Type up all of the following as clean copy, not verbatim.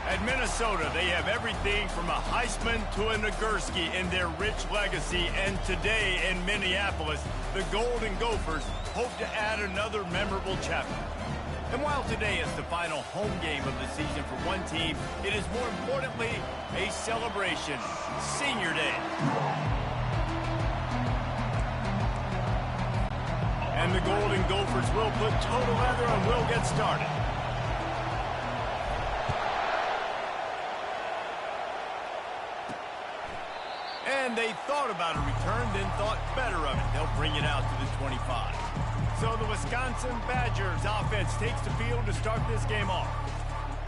At Minnesota, they have everything from a Heisman to a Nagurski in their rich legacy. And today in Minneapolis, the Golden Gophers hope to add another memorable chapter. And while today is the final home game of the season for one team, it is more importantly a celebration. Senior Day. And the Golden Gophers will put total leather and will get started. And they thought about a return, then thought better of it. They'll bring it out to the 25. So the Wisconsin Badgers offense takes the field to start this game off.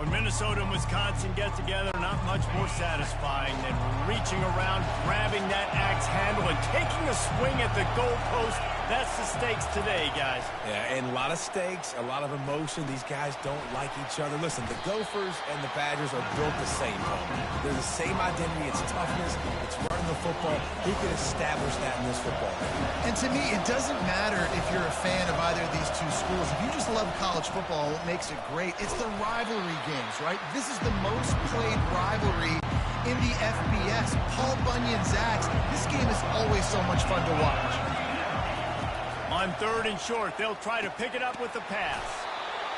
When Minnesota and Wisconsin get together, not much more satisfying than reaching around, grabbing that axe handle, and taking a swing at the goalpost. That's the stakes today, guys. Yeah, and a lot of stakes, a lot of emotion. These guys don't like each other. Listen, the Gophers and the Badgers are built the same, Paul. They're the same identity. It's toughness. It's running the football. Who can establish that in this football game? And to me, it doesn't matter if you're a fan of either of these two schools. If you just love college football, what makes it great, it's the rivalry games, right? This is the most played rivalry in the FBS. Paul Bunyan's Zags. This game is always so much fun to watch. On 3rd and short, they'll try to pick it up with the pass.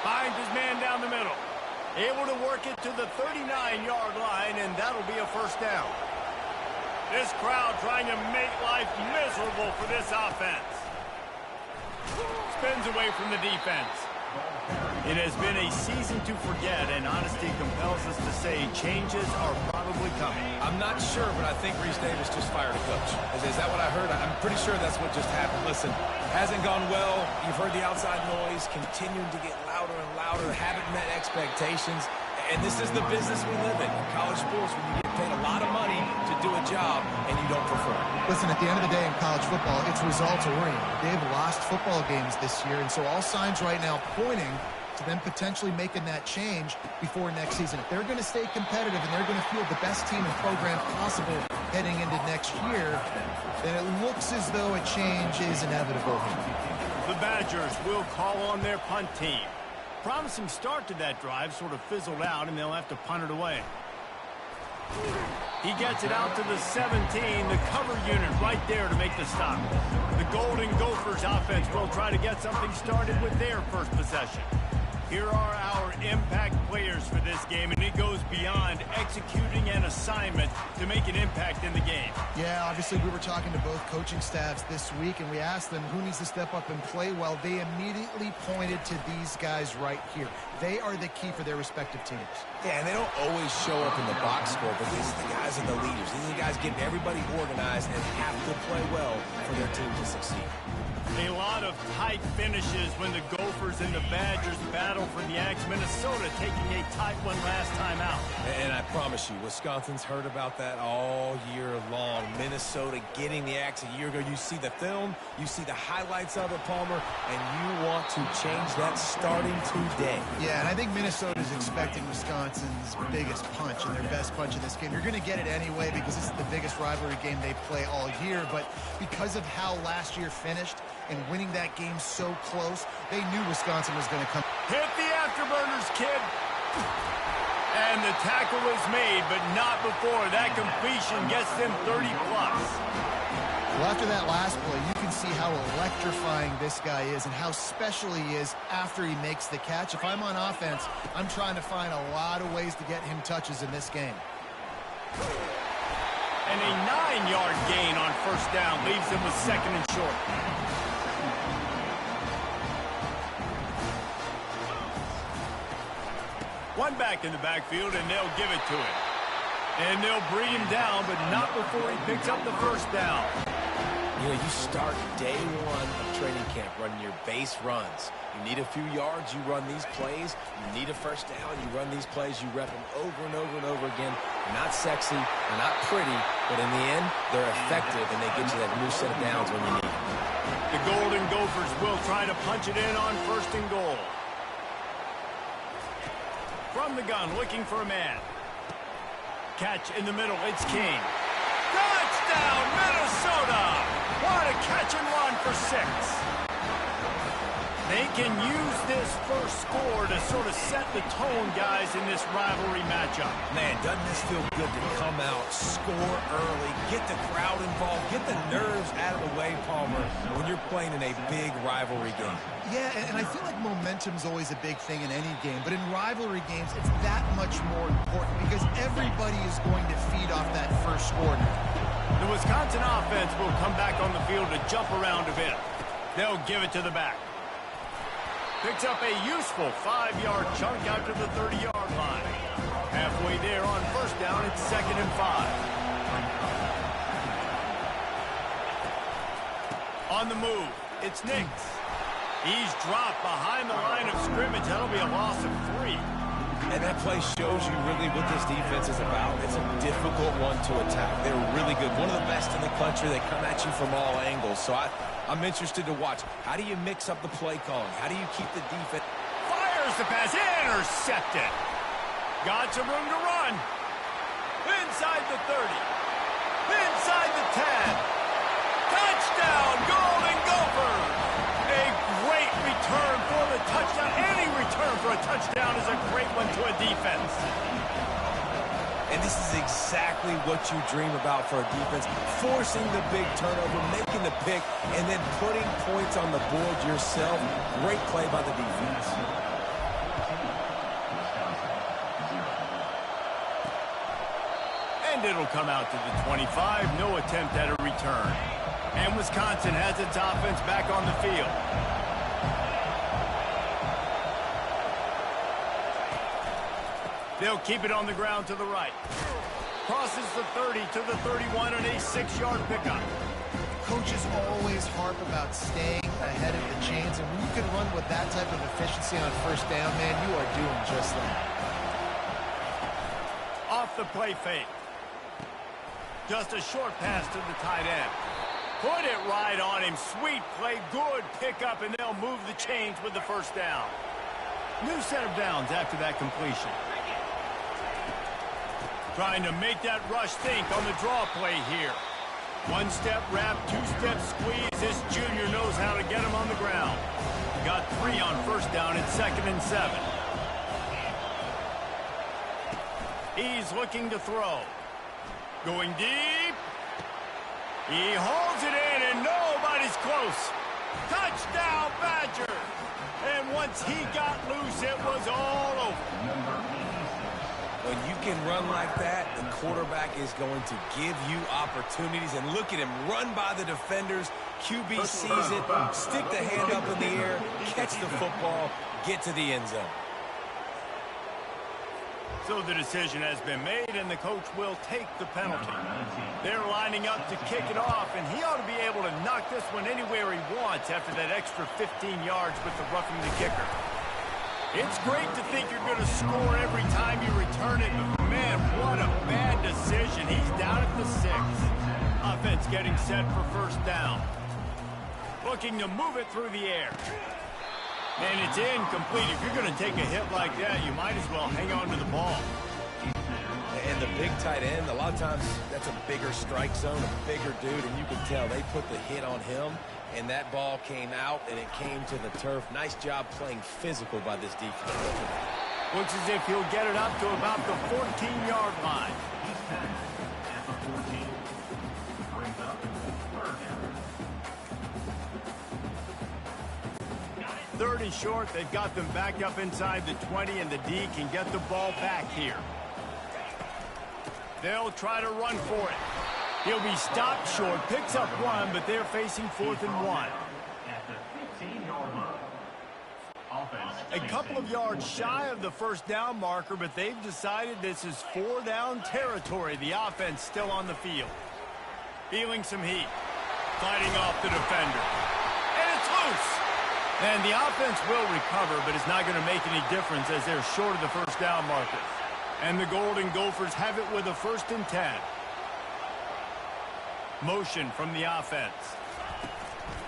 Finds his man down the middle. Able to work it to the 39-yard line, and that'll be a first down. This crowd trying to make life miserable for this offense. Spins away from the defense. It has been a season to forget, and honesty compels us to say changes are probably coming. I'm not sure, but I think Reese Davis just fired a coach. Is that what I heard? I'm pretty sure that's what just happened. Listen, hasn't gone well. You've heard the outside noise, continuing to get louder and louder, haven't met expectations. And this is the business we live in college sports, when you get paid a lot of money to do a job and you don't perform. Listen, at the end of the day in college football, it's results oriented. They've lost football games this year, and so all signs right now pointing to them potentially making that change before next season. If they're going to stay competitive and they're going to field the best team and program possible heading into next year, then it looks as though a change is inevitable. The Badgers will call on their punt team. Promising start to that drive sort of fizzled out, and they'll have to punt it away. He gets it out to the 17, the cover unit right there to make the stop. The Golden Gophers offense will try to get something started with their first possession. Here are our impact players for this game, and it goes beyond executing an assignment to make an impact in the game. Yeah, obviously we were talking to both coaching staffs this week, and we asked them who needs to step up and play well. They immediately pointed to these guys right here. They are the key for their respective teams. Yeah, and they don't always show up in the box score, but these are the guys and the leaders. These are the guys getting everybody organized and have to play well for their team to succeed. A lot of tight finishes when the Gophers and the Badgers battle for the Axe. Minnesota taking a tight one last time out. And I promise you, Wisconsin's heard about that all year long. Minnesota getting the Axe a year ago. You see the film, you see the highlights of it, Palmer, and you want to change that starting today. Yeah, and I think Minnesota's expecting Wisconsin's biggest punch and their best punch in this game. You're going to get it anyway because this is the biggest rivalry game they play all year, but because of how last year finished, and winning that game so close, they knew Wisconsin was going to come. Hit the afterburners, kid. And the tackle was made, but not before. That completion gets them 30+. Well, after that last play, you can see how electrifying this guy is and how special he is after he makes the catch. If I'm on offense, I'm trying to find a lot of ways to get him touches in this game. And a 9-yard gain on first down leaves them with 2nd and short. One back in the backfield, and they'll give it to him. And they'll bring him down, but not before he picks up the first down. You know, you start day one of training camp running your base runs. You need a few yards, you run these plays. You need a first down, you run these plays. You rep them over and over and over again. They're not sexy, they're not pretty, but in the end, they're effective, and they get you that new set of downs when you need them. The Golden Gophers will try to punch it in on 1st and goal. From the gun, looking for a man. Catch in the middle, it's King. Touchdown, Minnesota! What a catch and run for 6. They can use this first score to sort of set the tone, guys, in this rivalry matchup. Man, doesn't this feel good to come out, score early, get the crowd involved, get the nerves out of the way, Palmer, when you're playing in a big rivalry game. Yeah, and I feel like momentum's always a big thing in any game, but in rivalry games, it's that much more important because everybody is going to feed off that first score now. The Wisconsin offense will come back on the field to jump around a bit. They'll give it to the back. Picks up a useful 5-yard chunk out to the 30-yard line. Halfway there on first down, it's 2nd and 5. On the move, it's Nix. He's dropped behind the line of scrimmage. That'll be a loss of 3. And that play shows you really what this defense is about. It's a difficult one to attack. They're really good. One of the best in the country. They come at you from all angles. So I'm interested to watch. How do you mix up the play calling? How do you keep the defense? Fires the pass. Intercepted. Got some room to run. Inside the 30. Inside the 10. Touchdown, Golden Gophers. A great return for the touchdown. Any return for a touchdown is a great one to a defense. And this is exactly what you dream about for a defense. Forcing the big turnover, making the pick, and then putting points on the board yourself. Great play by the defense. And it'll come out to the 25. No attempt at a return. And Wisconsin has its offense back on the field. They'll keep it on the ground to the right. Crosses the 30 to the 31 on a 6-yard pickup. Coaches always harp about staying ahead of the chains, and when you can run with that type of efficiency on first down, man, you are doing just that. Off the play fake. Just a short pass to the tight end. Put it right on him. Sweet play, good pickup, and they'll move the chains with the first down. New set of downs after that completion. Trying to make that rush think on the draw play here. One-step wrap, two-step squeeze. This junior knows how to get him on the ground. Got 3 on first down at 2nd and 7. He's looking to throw. Going deep. He holds it in, and nobody's close. Touchdown, Badger! And once he got loose, it was all over. When you can run like that, the quarterback is going to give you opportunities. And look at him run by the defenders. QB sees it, stick the hand up in the air, catch the football, get to the end zone. So the decision has been made, and the coach will take the penalty. They're lining up to kick it off, and he ought to be able to knock this one anywhere he wants after that extra 15 yards with the roughing the kicker. It's great to think you're going to score every time you return it, but man, what a bad decision. He's down at the 6. Offense getting set for first down. Looking to move it through the air. And it's incomplete. If you're going to take a hit like that, you might as well hang on to the ball. And the big tight end, a lot of times that's a bigger strike zone, a bigger dude, and you can tell they put the hit on him, and that ball came out, and it came to the turf. Nice job playing physical by this defense. Looks as if he'll get it up to about the 14-yard line. 30 short. They've got them back up inside the 20, and the D can get the ball back here. They'll try to run for it. He'll be stopped short, picks up 1, but they're facing 4th and 1. A couple of yards shy of the first down marker, but they've decided this is 4-down territory. The offense still on the field. Feeling some heat. Fighting off the defender. And it's loose. And the offense will recover, but it's not going to make any difference as they're short of the first down marker. And the Golden Gophers have it with a 1st and 10. Motion from the offense.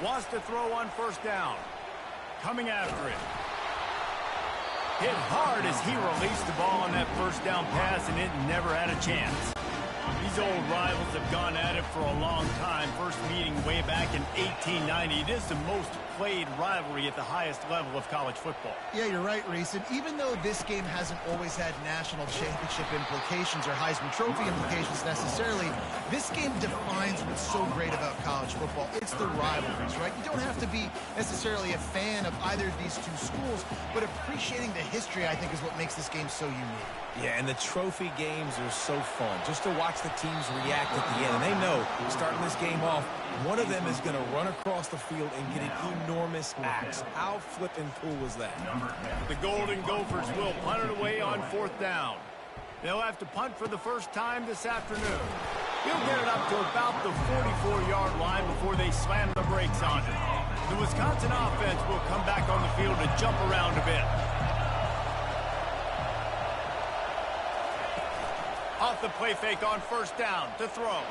Wants to throw on first down. Coming after it. Hit hard as he released the ball on that first down pass, and it never had a chance. These old rivals have gone at it for a long time. First meeting way back in 1890. It is the most played rivalry at the highest level of college football. Yeah, you're right, Reese. And even though this game hasn't always had national championship implications or Heisman Trophy implications necessarily, this game defines what's so great about college football. It's the rivalries, right? You don't have to be necessarily a fan of either of these two schools, but appreciating the history, I think, is what makes this game so unique. Yeah, and the trophy games are so fun. Just to watch the teams react at the end. And they know, starting this game off, one of them is going to run across the field and get an enormous axe. How flippin' cool was that? The Golden Gophers will punt it away on 4th down. They'll have to punt for the first time this afternoon. He'll get it up to about the 44-yard line before they slam the brakes on it. The Wisconsin offense will come back on the field to jump around a bit. Off the play fake on 1st down to throw.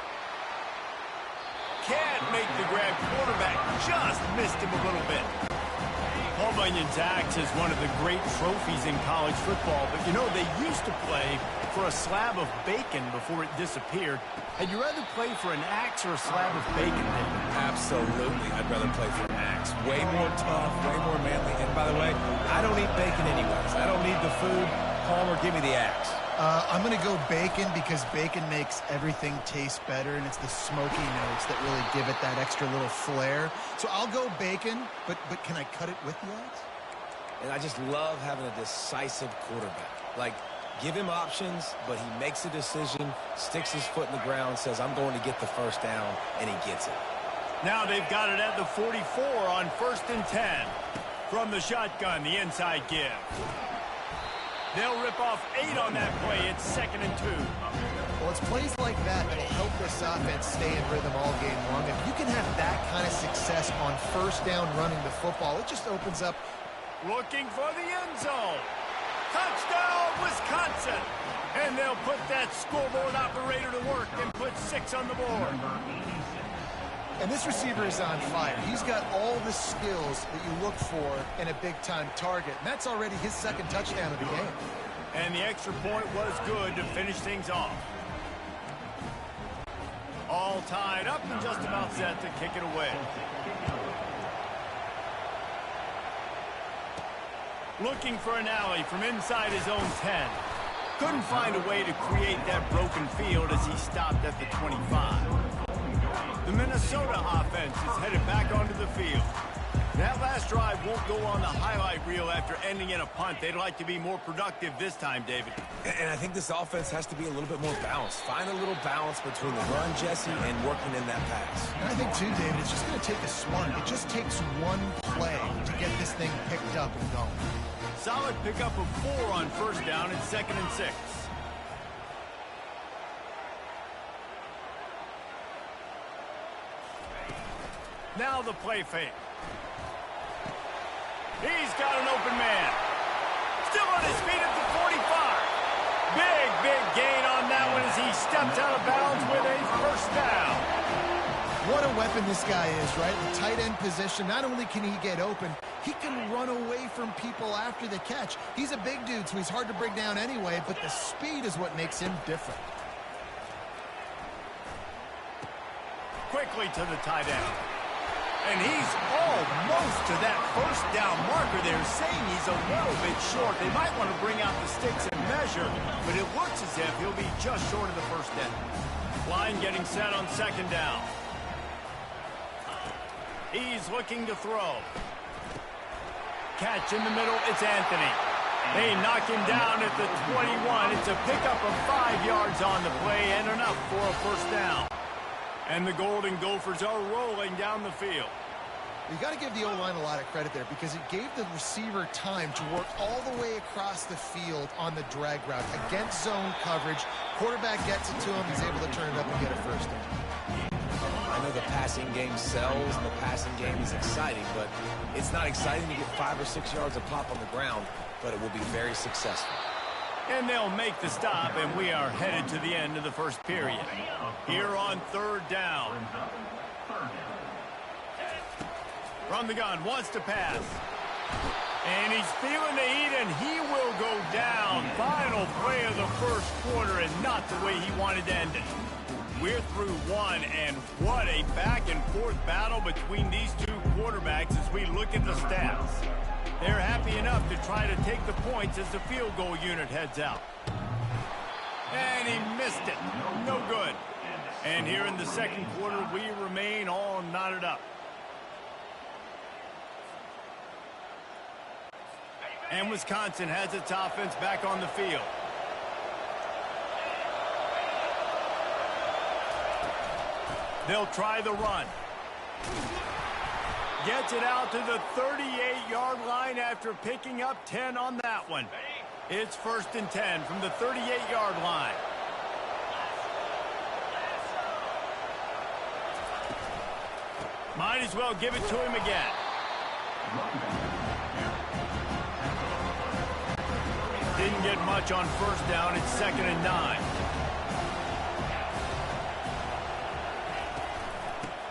Can't make the grab. Quarterback just missed him a little bit. Paul Bunyan's axe is one of the great trophies in college football, but you know, they used to play for a slab of bacon before it disappeared. Had you rather play for an axe or a slab of bacon, David? Absolutely. I'd rather play for an axe. Way more tough, way more manly. And by the way, I don't eat bacon anyways. I don't need the food. Palmer, give me the axe. I'm going to go bacon because bacon makes everything taste better, and it's the smoky notes that really give it that extra little flair. So I'll go bacon, but can I cut it with the axe? And I just love having a decisive quarterback. Like, give him options, but he makes a decision, sticks his foot in the ground, says, I'm going to get the 1st down, and he gets it. Now they've got it at the 44 on 1st and 10. From the shotgun, the inside give. They'll rip off 8 on that play. It's 2nd and 2. Well, it's plays like that that'll help this offense stay in rhythm all game long. If you can have that kind of success on 1st down running the football, it just opens up. Looking for the end zone. Touchdown, Wisconsin. And they'll put that scoreboard operator to work and put 6 on the board. And this receiver is on fire. He's got all the skills that you look for in a big-time target. And that's already his 2nd touchdown of the game. And the extra point was good to finish things off. All tied up and just about set to kick it away. Looking for an alley from inside his own 10. Couldn't find a way to create that broken field as he stopped at the 25. The Minnesota offense is headed back onto the field. That last drive won't go on the highlight reel after ending in a punt. They'd like to be more productive this time, David. And I think this offense has to be a little bit more balanced. Find a little balance between the run, Jesse, and working in that pass. And I think, too, David, it's just going to take a spark. It just takes one play to get this thing picked up and going. Solid pickup of 4 on 1st down. It's 2nd and 6. Now the play fake. He's got an open man. Still on his feet at the 45. Big gain on that one as he stepped out of bounds with a 1st down. What a weapon this guy is, right? The tight end position, not only can he get open, he can run away from people after the catch. He's a big dude, so he's hard to bring down anyway, but the speed is what makes him different. Quickly to the tight end. And he's almost to that 1st down marker there, saying he's a little bit short. They might want to bring out the sticks and measure, but it looks as if he'll be just short of the 1st down. Line getting set on 2nd down. He's looking to throw. Catch in the middle, it's Anthony. They knock him down at the 21. It's a pickup of 5 yards on the play and enough for a 1st down. And the Golden Gophers are rolling down the field. You got to give the O-line a lot of credit there because it gave the receiver time to work all the way across the field on the drag route against zone coverage. Quarterback gets it to him. He's able to turn it up and get a 1st down. I know the passing game sells and the passing game is exciting, but it's not exciting to get 5 or 6 yards a pop on the ground, but it will be very successful. And they'll make the stop, and we are headed to the end of the 1st period. Here on 3rd down. From the gun, wants to pass. And he's feeling the heat, and he will go down. Final play of the first quarter, and not the way he wanted to end it. We're through one, and what a back-and-forth battle between these two quarterbacks as we look at the stats. They're happy enough to try to take the points as the field goal unit heads out. And he missed it. No good. And here in the second quarter, we remain all knotted up. And Wisconsin has its offense back on the field. They'll try the run. Gets it out to the 38-yard line after picking up 10 on that one. It's 1st and 10 from the 38-yard line. Might as well give it to him again. Didn't get much on 1st down. It's 2nd and 9.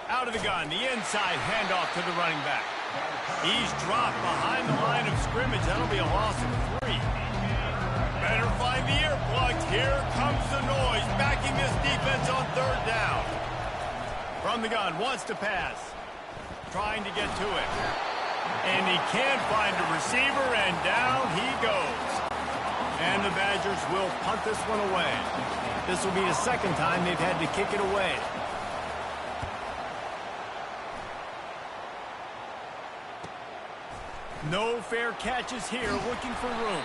Out of the gun, the inside handoff to the running back. He's dropped behind the line of scrimmage. That'll be a loss of 3. Better find the earplugs. Here comes the noise, backing this defense on 3rd down. From the gun, wants to pass. Trying to get to it. And he can't find a receiver, and down he goes. And the Badgers will punt this one away. This will be the 2nd time they've had to kick it away. No fair catches here, looking for room.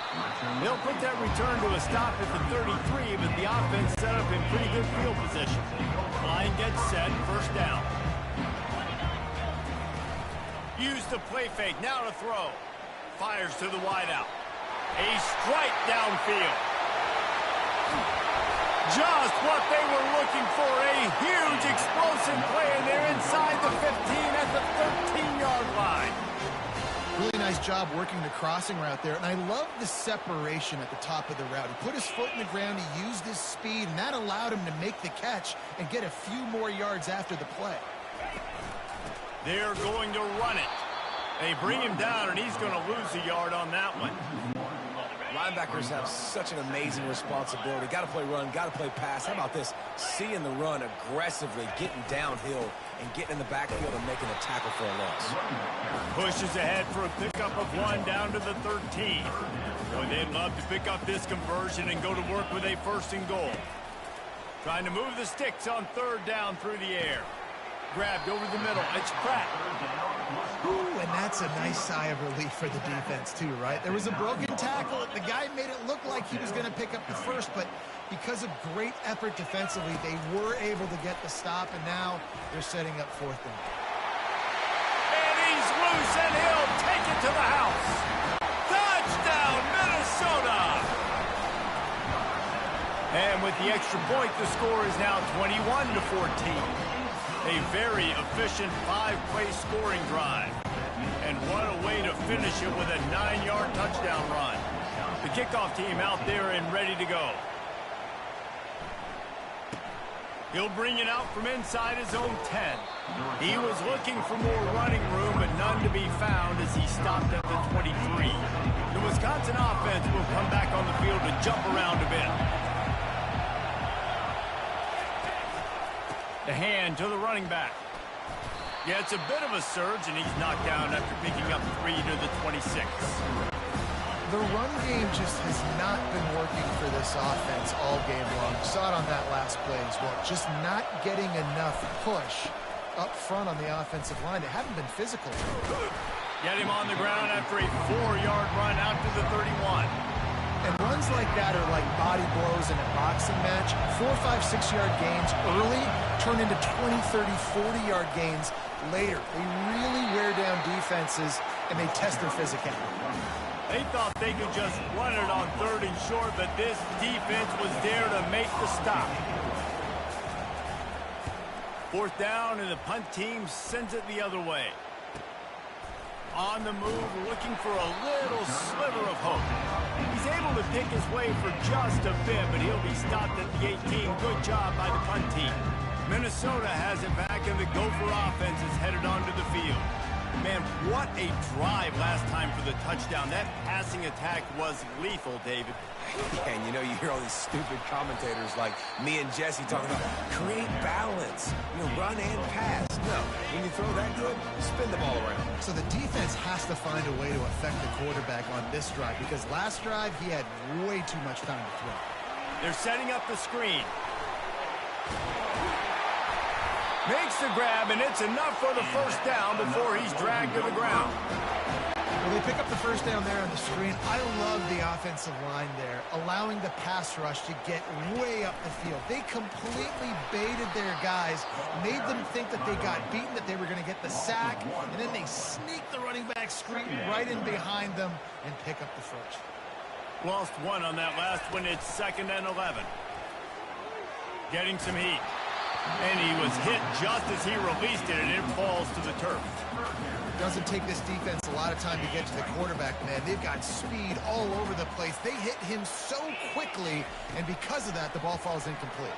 They'll put that return to a stop at the 33, but the offense set up in pretty good field position. Line gets set, 1st down. Use the play fake, now to throw. Fires to the wideout. A strike downfield. Just what they were looking for, a huge explosive play, and they're inside the 15 at the 13-yard line. Really nice job working the crossing route there, and I love the separation at the top of the route. He put his foot in the ground, he used his speed, and that allowed him to make the catch and get a few more yards after the play. They're going to run it. They bring him down, and he's going to lose a yard on that one. Linebackers have such an amazing responsibility. Got to play run, got to play pass. How about this? Seeing the run aggressively, getting downhill, and getting in the backfield and making a tackle for a loss. Pushes ahead for a pickup of 1 down to the 13. Boy, they'd love to pick up this conversion and go to work with a 1st and goal. Trying to move the sticks on 3rd down through the air. Grabbed over the middle. It's Pratt. Ooh, and that's a nice sigh of relief for the defense too, right? There was a broken tackle. The guy made it look like he was going to pick up the 1st, but because of great effort defensively, they were able to get the stop, and now they're setting up 4th down. And he's loose, and he'll take it to the house. Touchdown, Minnesota! And with the extra point, the score is now 21-14. A very efficient 5-play scoring drive. And what a way to finish it with a 9-yard touchdown run. The kickoff team out there and ready to go. He'll bring it out from inside his own 10. He was looking for more running room, but none to be found as he stopped at the 23. The Wisconsin offense will come back on the field to jump around a bit. The hand to the running back. Yeah, it's a bit of a surge, and he's knocked down after picking up 3 to the 26. The run game just has not been working for this offense all game long. You saw it on that last play as well. Just not getting enough push up front on the offensive line. They haven't been physical. Get him on the ground after a 4-yard run out to the 31. And runs like that are like body blows in a boxing match. 4, 5, 6-yard gains early turn into 20, 30, 40-yard gains later. They really wear down defenses, and they test their physicality. They thought they could just run it on 3rd and short, but this defense was there to make the stop. 4th down, and the punt team sends it the other way. On the move, looking for a little sliver of hope. He's able to pick his way for just a bit, but he'll be stopped at the 18. Good job by the punt team. Minnesota has it back, and the Gopher offense is headed onto the field. Man, What a drive last time for the touchdown. That passing attack was lethal, David. And you know, you hear all these stupid commentators like me and Jesse talking about create balance, run and pass. No, when you throw that good, spin the ball around. So the defense has to find a way to affect the quarterback on this drive because last drive he had way too much time to throw. They're setting up the screen. Makes the grab, and it's enough for the first down before he's dragged to the ground. Well, they pick up the first down there on the screen. I love the offensive line there, allowing the pass rush to get way up the field. They completely baited their guys, made them think that they got beaten, that they were going to get the sack, and then they sneak the running back screen right in behind them and pick up the first. Lost one on that last one. It's 2nd and 11. Getting some heat. And he was hit just as he released it, and it falls to the turf. Doesn't take this defense a lot of time to get to the quarterback, man. They've got speed all over the place. They hit him so quickly, and because of that, the ball falls incomplete.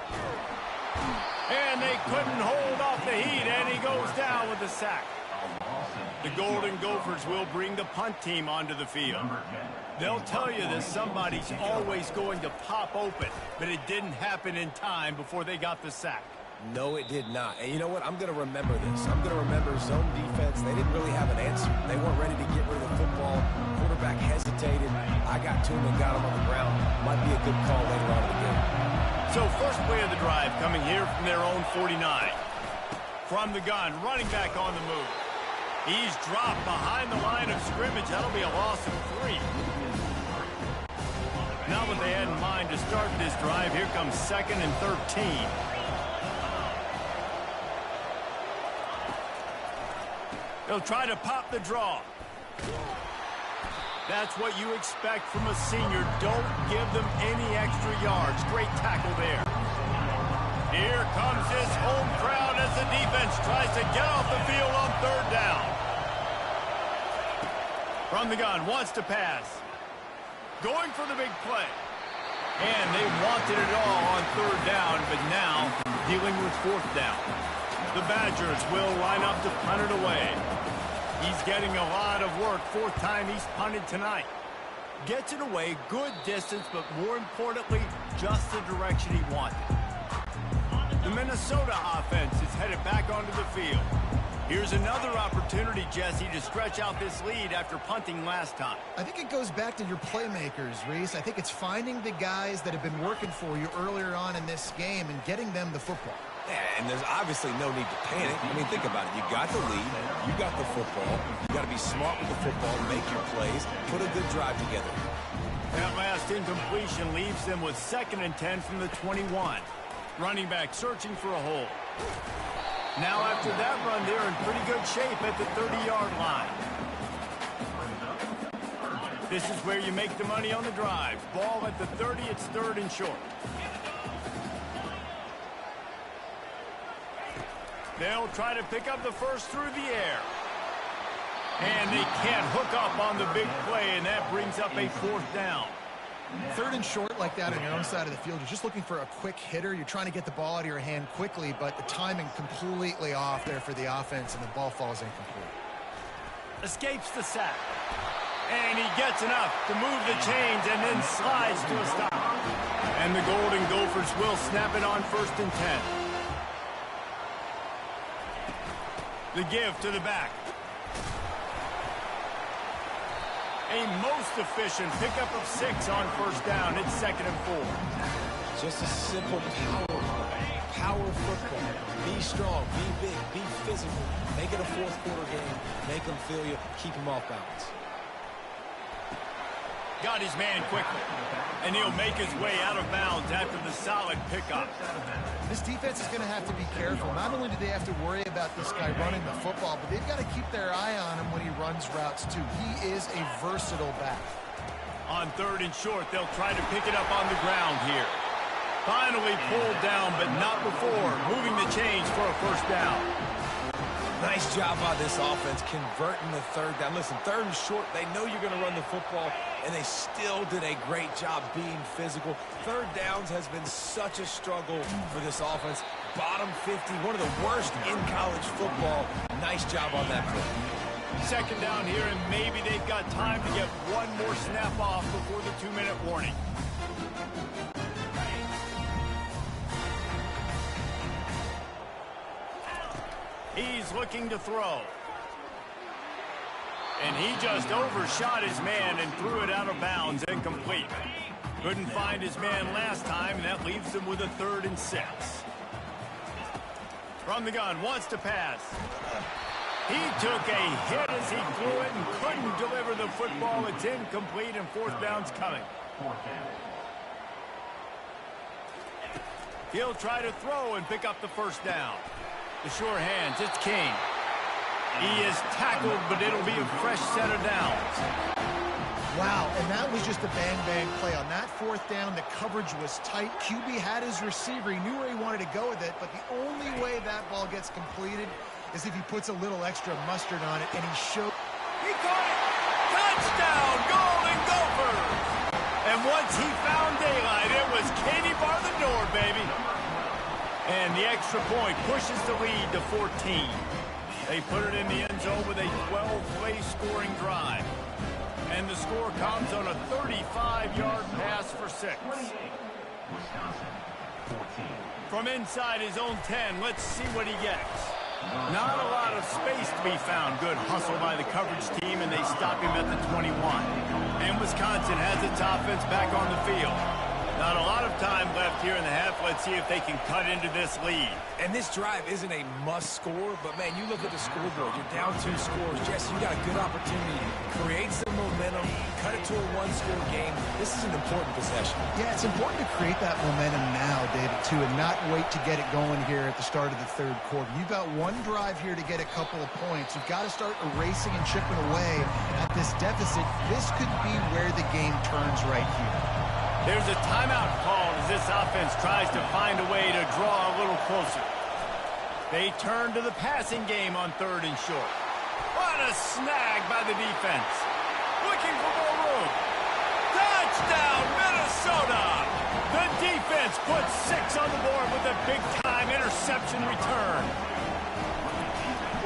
And they couldn't hold off the heat, and he goes down with the sack. The Golden Gophers will bring the punt team onto the field. They'll tell you that somebody's always going to pop open, but it didn't happen in time before they got the sack. No, it did not. And you know what? I'm going to remember this. I'm going to remember zone defense. They didn't really have an answer. They weren't ready to get rid of the football. Quarterback hesitated. I got to him and got him on the ground. Might be a good call later on in the game. So first play of the drive coming here from their own 49. From the gun, running back on the move. He's dropped behind the line of scrimmage. That'll be a loss of 3. Not what they had in mind to start this drive. Here comes 2nd and 13. They'll try to pop the draw. That's what you expect from a senior. Don't give them any extra yards. Great tackle there. Here comes his home crowd as the defense tries to get off the field on 3rd down. From the gun, wants to pass. Going for the big play. And they wanted it all on 3rd down, but now dealing with 4th down. The Badgers will line up to punt it away. He's getting a lot of work. 4th time he's punted tonight. Gets it away, good distance, but more importantly, just the direction he wanted. The Minnesota offense is headed back onto the field. Here's another opportunity, Jesse, to stretch out this lead after punting last time. I think it goes back to your playmakers, Reese. I think it's finding the guys that have been working for you earlier on in this game and getting them the football. Yeah, and there's obviously no need to panic. I mean, think about it. You got the lead. You got the football. You got to be smart with the football, make your plays, put a good drive together. That last incompletion leaves them with 2nd and 10 from the 21. Running back searching for a hole. Now after that run, they're in pretty good shape at the 30-yard line. This is where you make the money on the drive. Ball at the 30, it's 3rd and short. They'll try to pick up the first through the air. And they can't hook up on the big play, and that brings up a 4th down. 3rd and short like that on your own side of the field. You're just looking for a quick hitter. You're trying to get the ball out of your hand quickly, but the timing completely off there for the offense, and the ball falls incomplete. Escapes the sack. And he gets enough to move the chains and then slides to a stop. And the Golden Gophers will snap it on 1st and 10. The give to the back. A most efficient pickup of 6 on 1st down. It's 2nd and 4. Just a simple power football. Be strong, be big, be physical. Make it a 4th quarter game. Make them feel you. Keep them off balance. Got his man quickly. And he'll make his way out of bounds after the solid pickup. This defense is going to have to be careful. Not only do they have to worry about this guy running the football, but they've got to keep their eye on him when he runs routes too. He is a versatile back. On 3rd and short, they'll try to pick it up on the ground here. Finally pulled down, but not before moving the chains for a 1st down. Nice job by this offense converting the 3rd down. Listen, 3rd and short, they know you're going to run the football, and they still did a great job being physical. 3rd downs has been such a struggle for this offense. Bottom 50, one of the worst in college football. Nice job on that play. Second down here, and maybe they've got time to get one more snap off before the 2-minute warning. He's looking to throw. And he just overshot his man and threw it out of bounds, incomplete. Couldn't find his man last time, and that leaves him with a 3rd and 6. From the gun, wants to pass. He took a hit as he threw it and couldn't deliver the football. It's incomplete, and 4th down's coming. He'll try to throw and pick up the 1st down. The sure hands, it's King. He is tackled, but it'll be a fresh set of downs. Wow, and that was just a bang-bang play. On that 4th down, the coverage was tight. QB had his receiver. He knew where he wanted to go with it, but the only way that ball gets completed is if he puts a little extra mustard on it, and he showed. He caught it! Touchdown, Golden Gophers! And once he found daylight, it was Katie bar the door, baby. And the extra point pushes the lead to 14. They put it in the end zone with a 12-play scoring drive. And the score comes on a 35-yard pass for 6. From inside his own 10, let's see what he gets. Not a lot of space to be found. Good hustle by the coverage team, and they stop him at the 21. And Wisconsin has its offense back on the field. Not a lot of time left here in the half. Let's see if they can cut into this lead. And this drive isn't a must score, but, man, you look at the scoreboard. You're down 2 scores. Jesse, you got a good opportunity to create some momentum, cut it to a 1-score game. This is an important possession. Yeah, it's important to create that momentum now, David, too, and not wait to get it going here at the start of the 3rd quarter. You've got one drive here to get a couple of points. You've got to start erasing and chipping away at this deficit. This could be where the game turns right here. There's a timeout called as this offense tries to find a way to draw a little closer. They turn to the passing game on 3rd and short. What a snag by the defense. Looking for more room. Touchdown, Minnesota! The defense puts 6 on the board with a big-time interception return.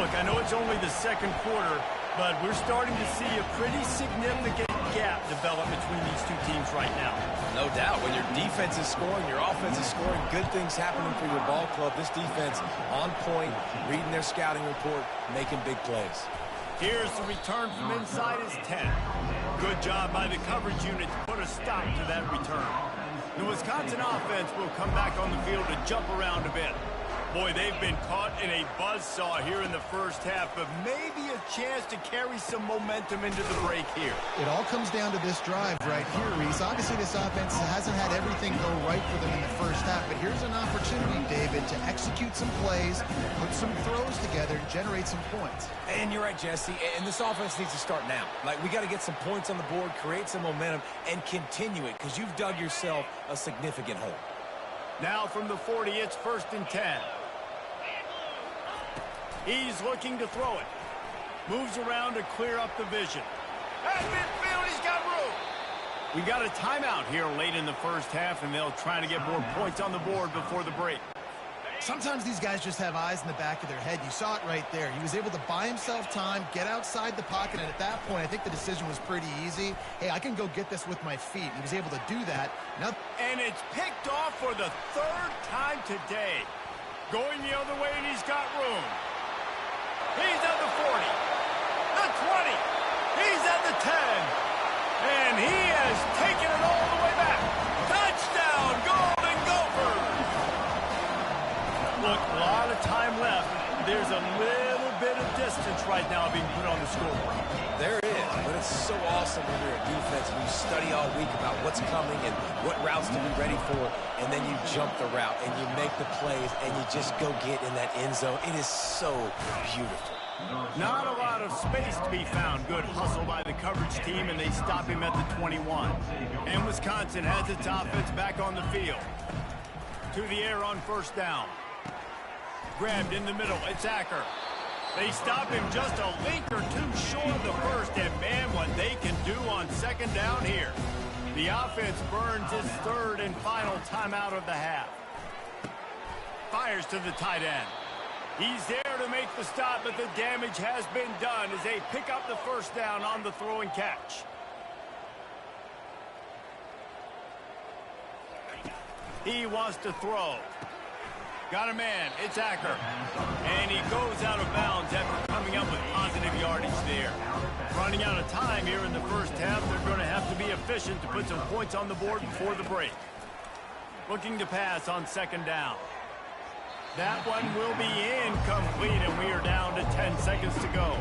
Look, I know it's only the 2nd quarter, but we're starting to see a pretty significant gap develop between these 2 teams right now. No doubt. When your defense is scoring, your offense is scoring, good things happening for your ball club. This defense on point, reading their scouting report, making big plays. Here's the return from inside his 10. Good job by the coverage unit to put a stop to that return. The Wisconsin offense will come back on the field to jump around a bit. Boy, they've been caught in a buzzsaw here in the 1st half, but maybe a chance to carry some momentum into the break here. It all comes down to this drive right here, Reese. Obviously, this offense hasn't had everything go right for them in the 1st half, but here's an opportunity, David, to execute some plays, put some throws together, and generate some points. And you're right, Jesse, and this offense needs to start now. Like, we got to get some points on the board, create some momentum, and continue it, because you've dug yourself a significant hole. Now from the 40, it's 1st and 10. He's looking to throw it. Moves around to clear up the vision. At midfield, he's got room. We got a timeout here late in the 1st half, and they'll try to get more points on the board before the break. Sometimes these guys just have eyes in the back of their head. You saw it right there. He was able to buy himself time, get outside the pocket, and at that point, I think the decision was pretty easy. Hey, I can go get this with my feet. He was able to do that. Now, and it's picked off for the 3rd time today. Going the other way, and he's got room. He's at the 40, the 20, he's at the 10, and he has taken it all the way back. Touchdown, Golden Gophers! Look, a lot of time left. There's a little bit of distance right now being put on the scoreboard. There is, but it's so awesome when you're a defense and you study all week about what's coming and what routes to be ready for, and then you jump the route and you make the plays and you just go get in that end zone. It is so beautiful. Not a lot of space to be found. Good hustle by the coverage team, and they stop him at the 21. And Wisconsin has its offense back on the field. To the air on 1st down. Grabbed in the middle. It's Acker. They stop him just a link or 2 short of the 1st, and man, what they can do on 2nd down here. The offense burns its 3rd and final timeout of the half. Fires to the tight end. He's there to make the stop, but the damage has been done as they pick up the first down on the throw and catch. He wants to throw. Got a man. It's Acker. And he goes out of bounds after coming up with positive yardage there. Running out of time here in the first half. They're going to have to be efficient to put some points on the board before the break. Looking to pass on second down. That one will be incomplete, and we are down to 10 seconds to go.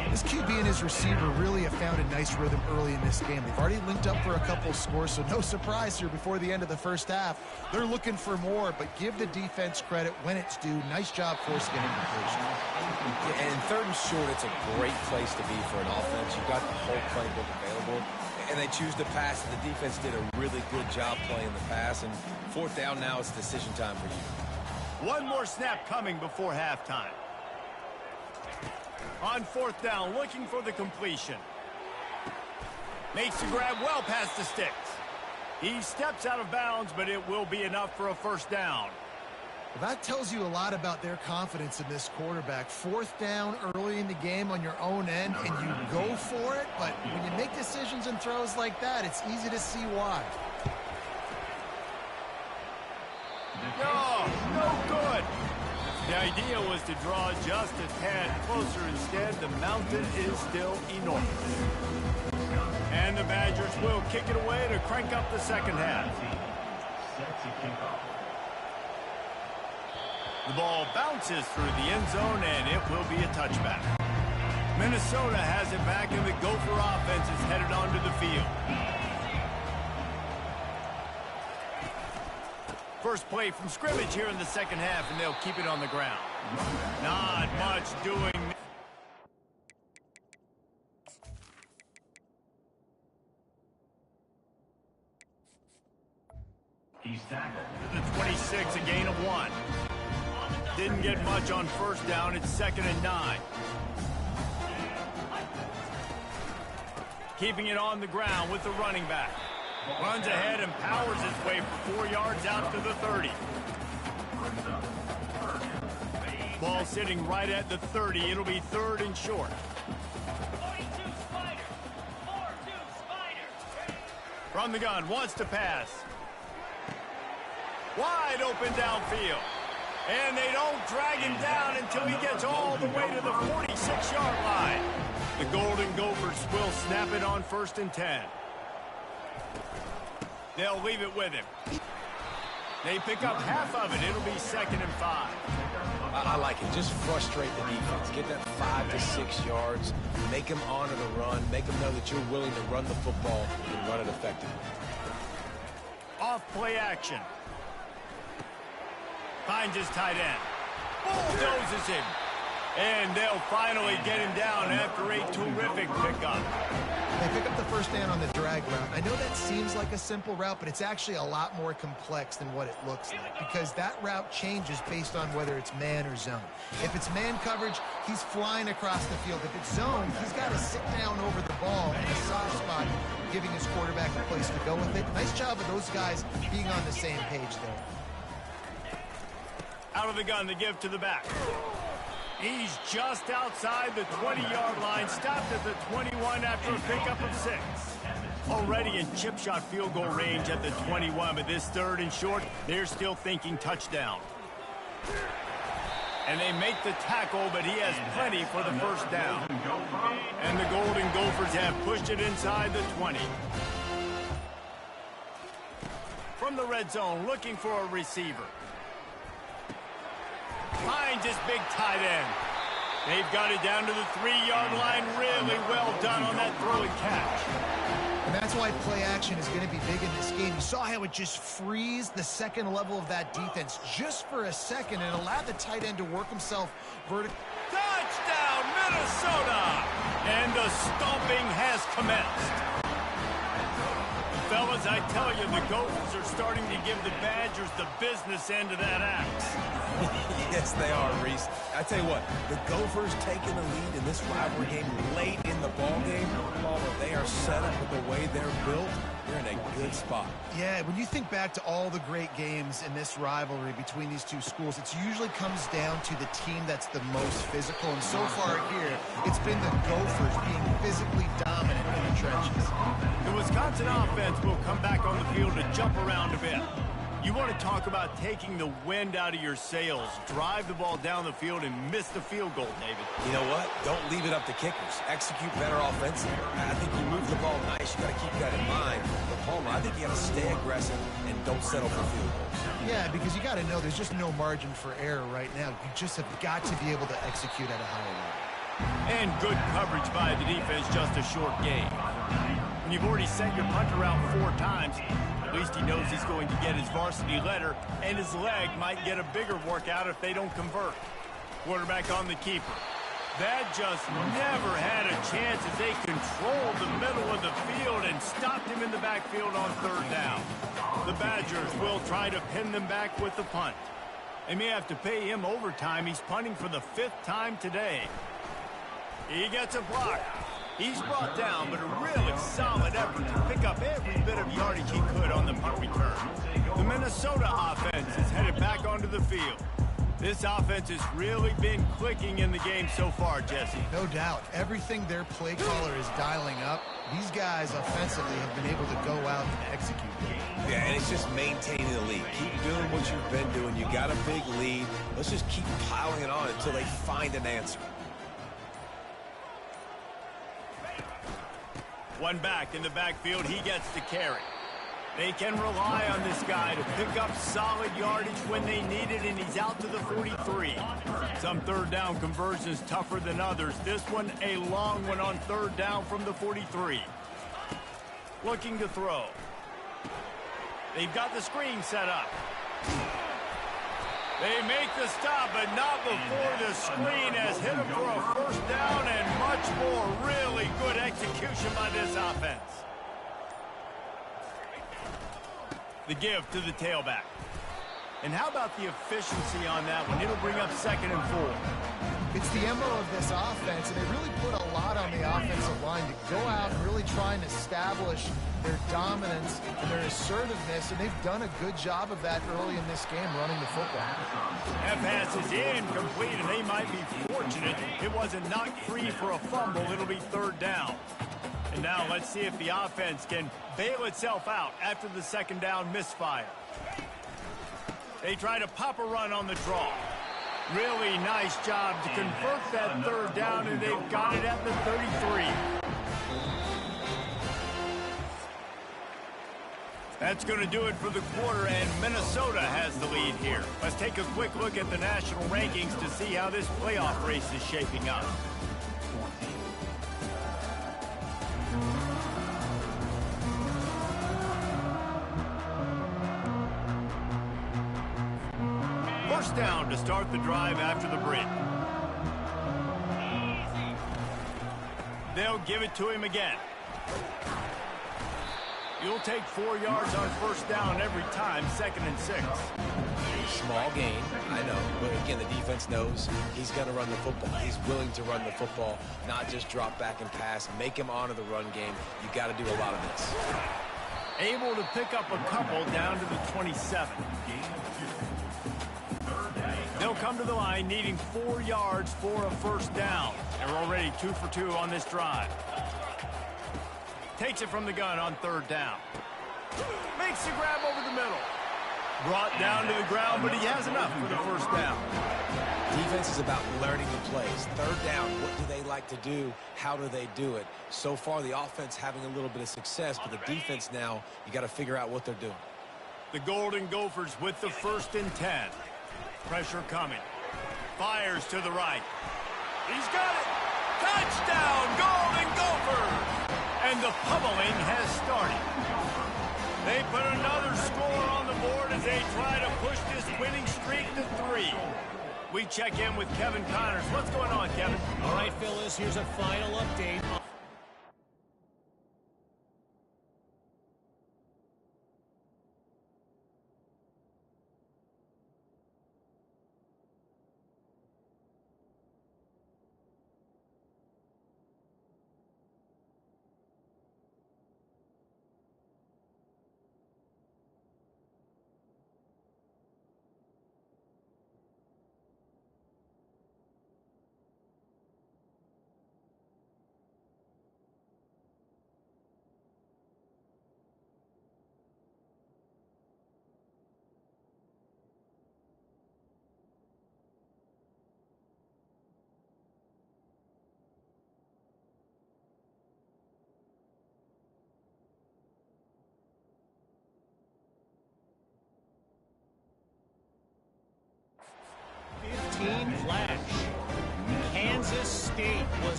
This QB and his receiver really have found a nice rhythm early in this game. They've already linked up for a couple of scores, so no surprise here before the end of the first half. They're looking for more, but give the defense credit when it's due. Nice job forcing an incompletion. And in third and short, it's a great place to be for an offense. You've got the whole playbook available, and they choose to pass, and the defense did a really good job playing the pass. And fourth down now, it's decision time for you. One more snap coming before halftime. On fourth down, looking for the completion. Makes the grab well past the sticks. He steps out of bounds, but it will be enough for a first down. Well, that tells you a lot about their confidence in this quarterback. Fourth down early in the game on your own end, and you go for it, but when you make decisions and throws like that, it's easy to see why. No good. The idea was to draw just a tad closer. Instead, the mountain is still enormous. And the Badgers will kick it away to crank up the second half. The ball bounces through the end zone, and it will be a touchback. Minnesota has it back, and the Gopher offense is headed onto the field. First play from scrimmage here in the second half, and they'll keep it on the ground. Not much doing. He's tackled. The 26, a gain of 1. Didn't get much on first down. It's 2nd and 9. Keeping it on the ground with the running back. Runs ahead and powers his way for 4 yards out to the 30. Ball sitting right at the 30. It'll be 3rd and short. From the gun, wants to pass. Wide open downfield. And they don't drag him down until he gets all the way to the 46-yard line. The Golden Gophers will snap it on 1st and 10. They'll leave it with him. They pick up half of it. It'll be 2nd and 5. I like it. Just frustrate the defense. Get that 5 to 6 yards. Make them honor the run. Make them know that you're willing to run the football and run it effectively. Off play action. Finds his tight end. Bulldozes him. And they'll finally get him down after a terrific pickup. They pick up the first down on the drag route. I know that seems like a simple route, but it's actually a lot more complex than what it looks like because that route changes based on whether it's man or zone. If it's man coverage, he's flying across the field. If it's zone, he's got to sit down over the ball in a soft spot, giving his quarterback a place to go with it. Nice job of those guys being on the same page there. Out of the gun, the give to the back. He's just outside the 20-yard line, stopped at the 21 after a pickup of 6. Already in chip shot field goal range at the 21, but this 3rd and short, they're still thinking touchdown. And they make the tackle, but he has plenty for the first down. And the Golden Gophers have pushed it inside the 20. From the red zone, looking for a receiver. Finds his big tight end. They've got it down to the 3-yard line. Really well done on that throw and catch. And that's why play action is going to be big in this game. You saw how it just frees the second level of that defense just for a second and allowed the tight end to work himself vertically. Touchdown, Minnesota! And the stomping has commenced. Fellas, I tell you, the Gophers are starting to give the Badgers the business end of that axe. Yes, they are, Reese. I tell you what, the Gophers taking the lead in this rivalry game late in the ball game. They are set up with the way they're built. you're in a good spot. Yeah, when you think back to all the great games in this rivalry between these two schools, it usually comes down to the team that's the most physical. And so far here, it's been the Gophers being physically dominant in the trenches. The Wisconsin offense will come back on the field to jump around a bit. You want to talk about taking the wind out of your sails. Drive the ball down the field and miss the field goal, David. You know what? Don't leave it up to kickers. Execute better offensively. I think you move the ball nice. You got to keep that in mind. But Palmer, I think you got to stay aggressive and don't settle for field goals. Yeah, because you got to know there's just no margin for error right now. You just have got to be able to execute at a higher level. And good coverage by the defense, just a short gain. When you've already sent your punter out 4 times, at least he knows he's going to get his varsity letter, and his leg might get a bigger workout if they don't convert. Quarterback on the keeper. That just never had a chance as they controlled the middle of the field and stopped him in the backfield on 3rd down. The Badgers will try to pin them back with the punt. They may have to pay him overtime. He's punting for the 5th time today. He gets a block. He's brought down, but a really solid effort to pick up every bit of yardage he could on the punt return. The Minnesota offense is headed back onto the field. This offense has really been clicking in the game so far, Jesse. No doubt. Everything their play caller is dialing up, these guys offensively have been able to go out and execute. Yeah, and it's just maintaining the lead. Keep doing what you've been doing. You got a big lead. Let's just keep piling it on until they find an answer. One back in the backfield, he gets to carry. They can rely on this guy to pick up solid yardage when they need it, and he's out to the 43. Some 3rd down conversions tougher than others. This one, a long one on 3rd down from the 43. Looking to throw. They've got the screen set up. They make the stop, but not before the screen has hit him for a 1st down and much more. Really good execution by this offense. The give to the tailback. And how about the efficiency on that one? It'll bring up 2nd and 4. It's the MO of this offense, and they really put a lot on the offensive line to go out and really try and establish their dominance and their assertiveness, and they've done a good job of that early in this game running the football. That pass is incomplete, and they might be fortunate it wasn't knocked free for a fumble. It'll be 3rd down. And now let's see if the offense can bail itself out after the 2nd down misfire. They try to pop a run on the draw. Really nice job to convert that 3rd down, and they've got it at the 33. That's going to do it for the quarter, and Minnesota has the lead here. Let's take a quick look at the national rankings to see how this playoff race is shaping up. First down to start the drive after the break. They'll give it to him again. You'll take 4 yards on 1st down every time, 2nd and 6. Small gain, I know, but again, the defense knows he's going to run the football. He's willing to run the football, not just drop back and pass, make him honor the run game. You got to do a lot of this. Able to pick up a couple down to the 27. They'll come to the line needing 4 yards for a 1st down. They're already 2 for 2 on this drive. Takes it from the gun on 3rd down. Makes the grab over the middle. Brought down to the ground, but he has enough for the 1st down. Defense is about learning the plays. 3rd down, what do they like to do? How do they do it? So far, the offense having a little bit of success, but the defense now, you got to figure out what they're doing. The Golden Gophers with the 1st and 10. Pressure coming. Fires to the right. He's got it. Touchdown, Golden Gophers! And the pummeling has started. They put another score on the board as they try to push this winning streak to 3. We check in with Kevin Connors. What's going on, Kevin? All right, Phyllis, here's a final update.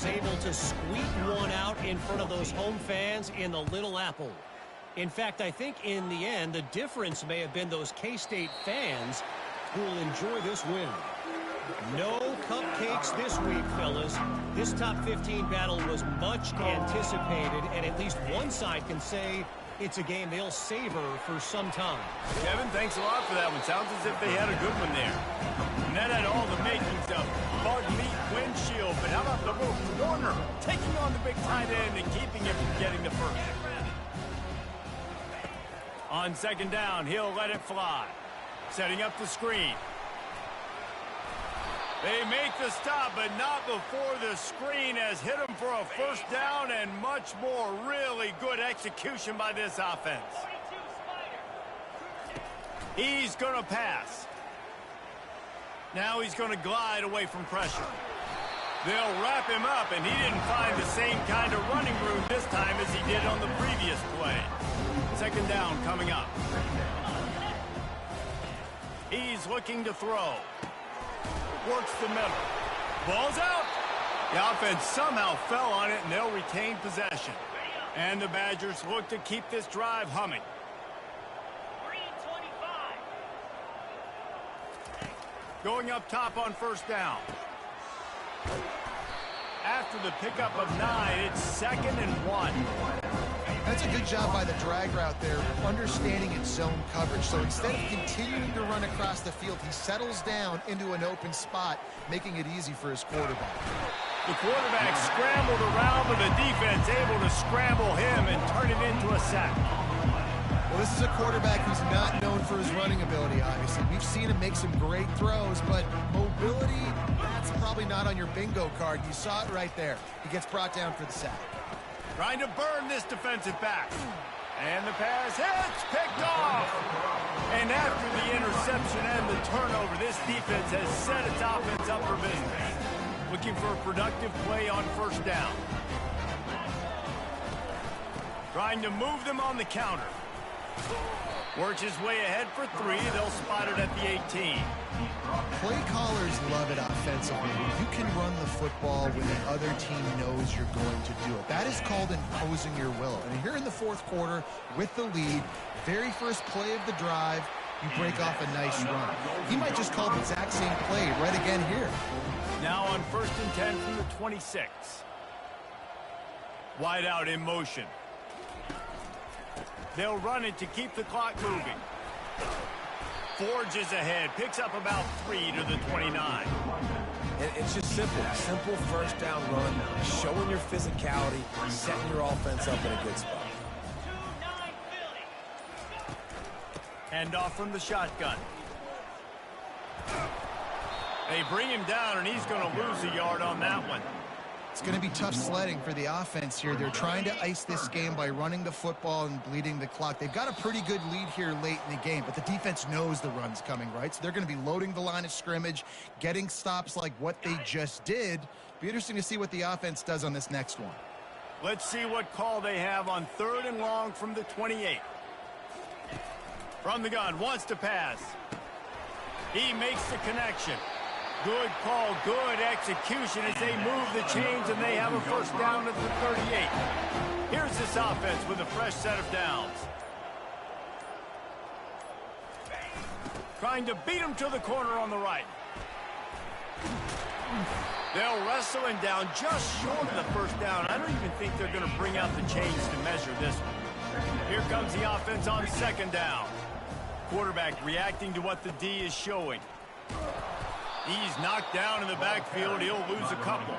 was able to squeak one out in front of those home fans in the Little Apple. In fact, I think in the end, the difference may have been those K-State fans who will enjoy this win. No cupcakes this week, fellas. This top 15 battle was much anticipated, and at least one side can say it's a game they'll savor for some time. Kevin, thanks a lot for that one. Sounds as if they had a good one there. And that had all the makings of Bud Meat windshield. But how about the little corner taking on the big tight end and keeping him from getting the first? On second down, he'll let it fly. Setting up the screen. They make the stop, but not before the screen has hit him for a first down and much more. Really good execution by this offense. He's going to pass. Now he's going to glide away from pressure. They'll wrap him up, and he didn't find the same kind of running room this time as he did on the previous play. Second down coming up. He's looking to throw. Works the middle. Ball's out. The offense somehow fell on it, and they'll retain possession. And the Badgers look to keep this drive humming. 3:25. Going up top on first down. After the pickup of 9, it's 2nd and 1. That's a good job by the drag route there, understanding its zone coverage. So instead of continuing to run across the field, he settles down into an open spot, making it easy for his quarterback. The quarterback scrambled around, but the defense able to scramble him and turn it into a sack. Well, this is a quarterback who's not known for his running ability, obviously. We've seen him make some great throws, but mobility, that's probably not on your bingo card. You saw it right there. He gets brought down for the sack. Trying to burn this defensive back. And the pass hits, picked off. And after the interception and the turnover, this defense has set its offense up for business. Looking for a productive play on first down. Trying to move them on the counter. Works his way ahead for 3. They'll spot it at the 18. Play callers love it offensively. You can run the football when the other team knows you're going to do it. That is called imposing your will. And here in the fourth quarter with the lead, very first play of the drive, you break off a nice run. He might just call the exact same play right again here. Now on 1st and 10 from the 26. Wide out in motion. They'll run it to keep the clock moving. Forges ahead, picks up about 3 to the 29. It's just simple. Simple first down run, showing your physicality, setting your offense up in a good spot. Hand off from the shotgun. They bring him down, and he's going to lose a yard on that one. It's going to be tough sledding for the offense here. They're trying to ice this game by running the football and bleeding the clock. They've got a pretty good lead here late in the game, but the defense knows the run's coming, right? So they're going to be loading the line of scrimmage, getting stops like what they just did. Be interesting to see what the offense does on this next one. Let's see what call they have on 3rd and long from the 28. From the gun, wants to pass. He makes the connection. Good call, good execution as they move the chains, and they have a first down at the 38. Here's this offense with a fresh set of downs. Trying to beat him to the corner on the right. They'll wrestle him down just short of the first down. I don't even think they're going to bring out the chains to measure this one. Here comes the offense on 2nd down. Quarterback reacting to what the D is showing. He's knocked down in the backfield. He'll lose a couple.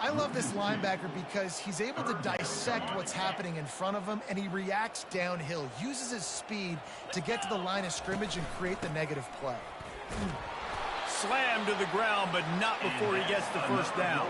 I love this linebacker because he's able to dissect what's happening in front of him, and he reacts downhill, uses his speed to get to the line of scrimmage and create the negative play. Slammed to the ground, but not before he gets the first down.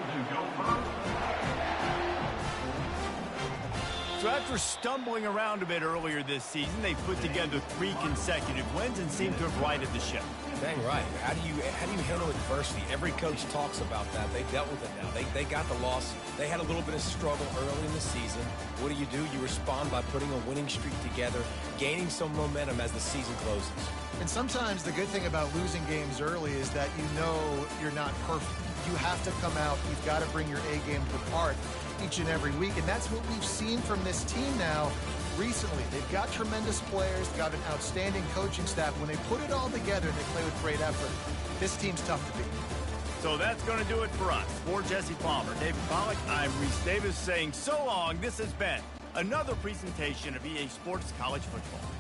So after stumbling around a bit earlier this season, they put together 3 consecutive wins and seem to have righted the ship. Dang right. How do you handle adversity? Every coach talks about that. They dealt with it now. They got the loss. They had a little bit of struggle early in the season. What do? You respond by putting a winning streak together, gaining some momentum as the season closes. And sometimes the good thing about losing games early is that you know you're not perfect. you have to come out. You've got to bring your A game to the park each and every week. And that's what we've seen from this team now recently. They've got tremendous players, got an outstanding coaching staff. When they put it all together and they play with great effort, this team's tough to beat. So that's going to do it for us. For Jesse Palmer, David Pollack, I'm Reese Davis saying so long. This has been another presentation of EA Sports College Football.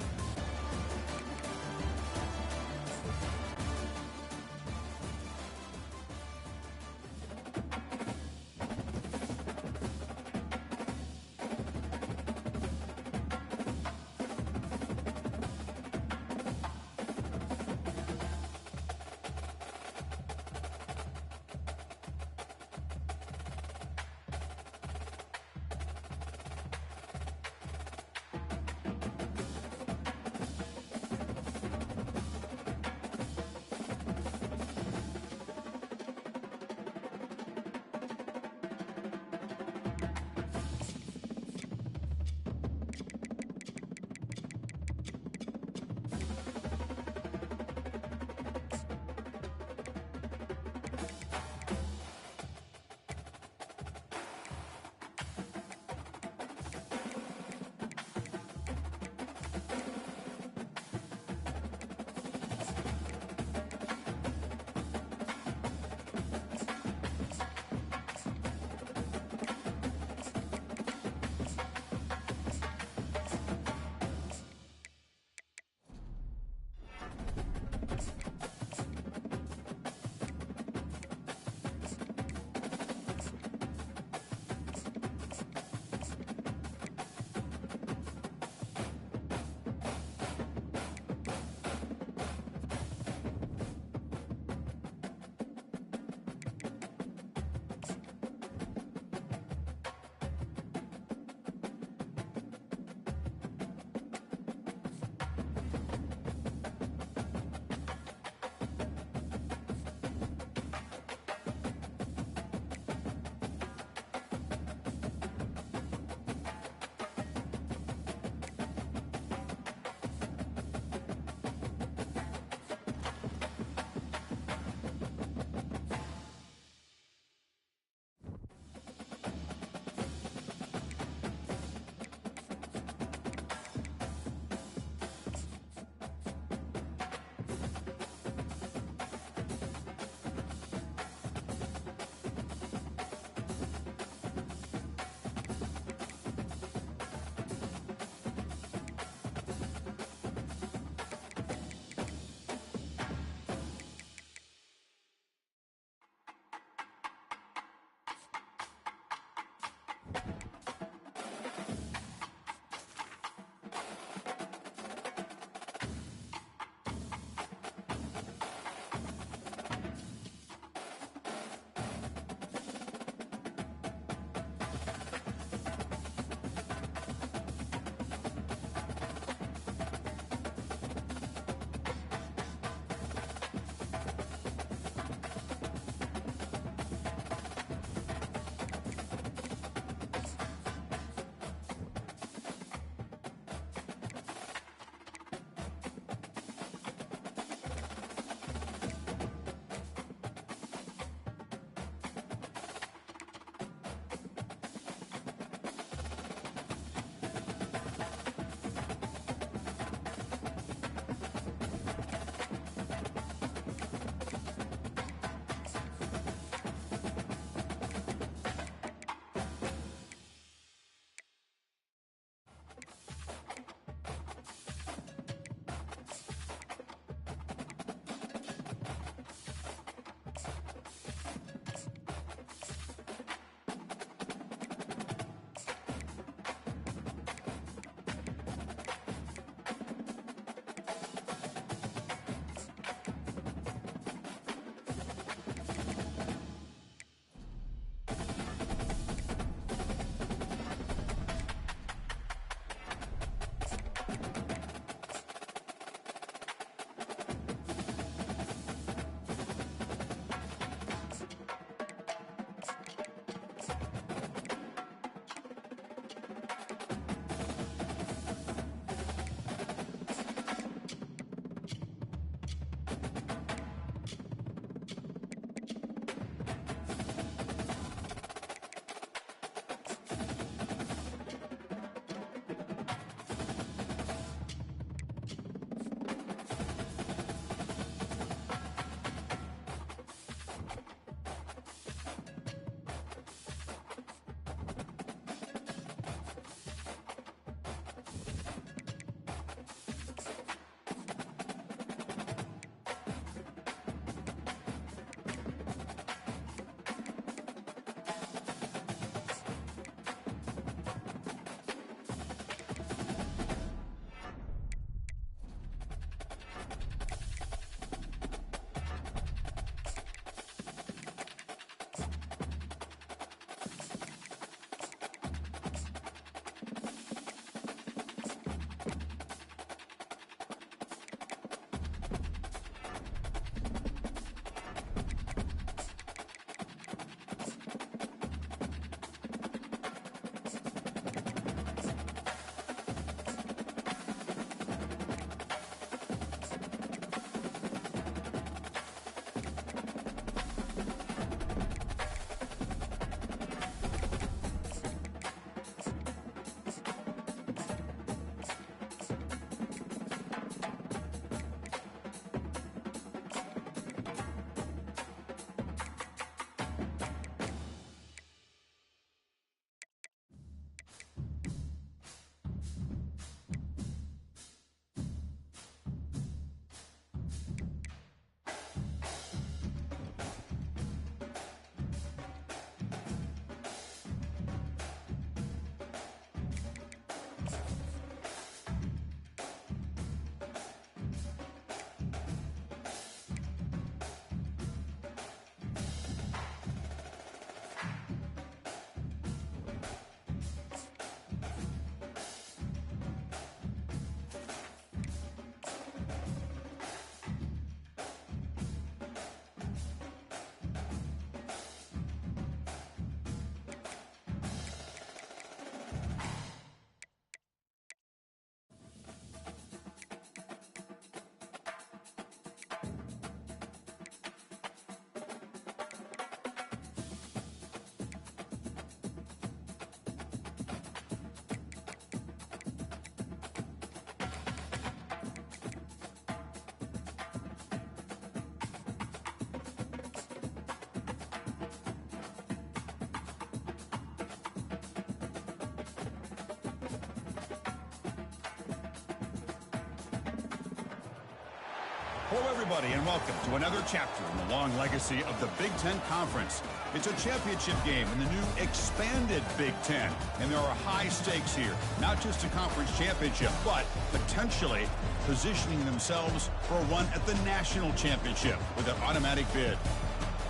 Hello, everybody, and welcome to another chapter in the long legacy of the Big Ten Conference. It's a championship game in the new expanded Big Ten, and there are high stakes here. Not just a conference championship, but potentially positioning themselves for a run at the national championship with an automatic bid.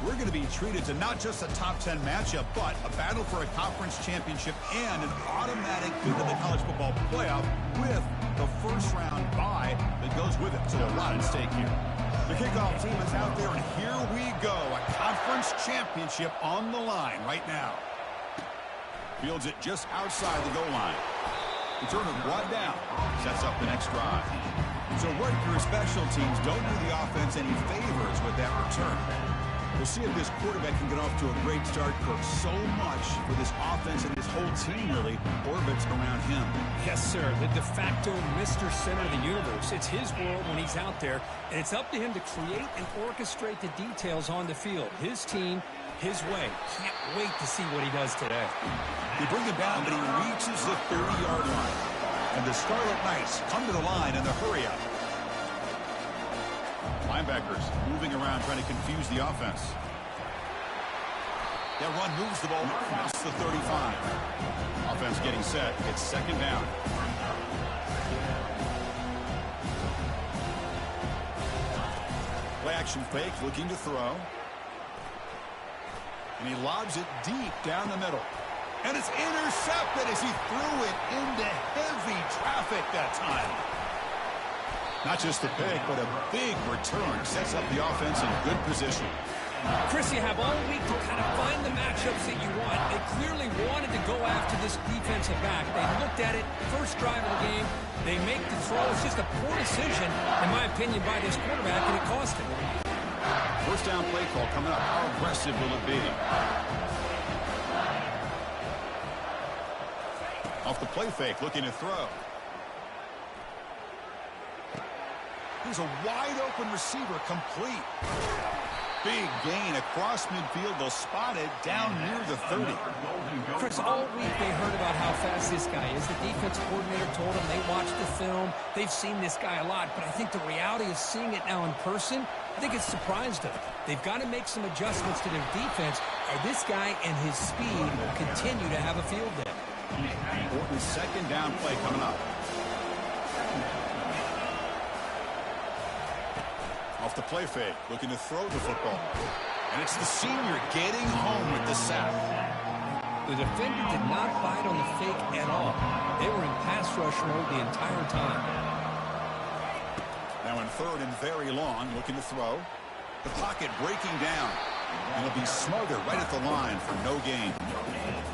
We're going to be treated to not just a top 10 matchup, but a battle for a conference championship and an automatic bid to the college football playoff with the first round bye that goes with it. So a lot at stake here. The kickoff team is out there, and here we go. A conference championship on the line right now. Fields it just outside the goal line. Returner brought down. Sets up the next drive. So Rutgers special teams don't do the offense any favors with that return. We'll see if this quarterback can get off to a great start, Kirk. So much for this offense and this whole team really orbits around him. Yes, sir. The de facto Mr. Center of the universe. It's his world when he's out there, and it's up to him to create and orchestrate the details on the field. His team, his way. Can't wait to see what he does today. They bring him down, but he reaches the 30-yard line. And the Scarlet Knights come to the line in the hurry-up. Linebackers moving around, trying to confuse the offense. That run moves the ball across the 35. Offense getting set. It's second down. Play action fake, looking to throw. And he lobs it deep down the middle. And it's intercepted as he threw it into heavy traffic that time. Not just a pick, but a big return. Sets up the offense in good position. Chris, you have all week to kind of find the matchups that you want. They clearly wanted to go after this defensive back. They looked at it, first drive of the game. They make the throw. It's just a poor decision, in my opinion, by this quarterback, and it cost him. First down play call coming up. How aggressive will it be? Off the play fake, looking to throw. Here's a wide-open receiver, complete. Big gain across midfield. They'll spot it down near the 30. Chris, all week they heard about how fast this guy is. The defense coordinator told them they watched the film. They've seen this guy a lot, but I think the reality of seeing it now in person, I think it's surprised them. They've got to make some adjustments to their defense, or this guy and his speed will continue to have a field day. Important second down play coming up. Off the play fake, looking to throw the football. And it's the senior getting home with the sack. The defender did not bite on the fake at all. They were in pass rush mode the entire time. Now in third and very long, looking to throw. The pocket breaking down. And he'll be smothered right at the line for no gain.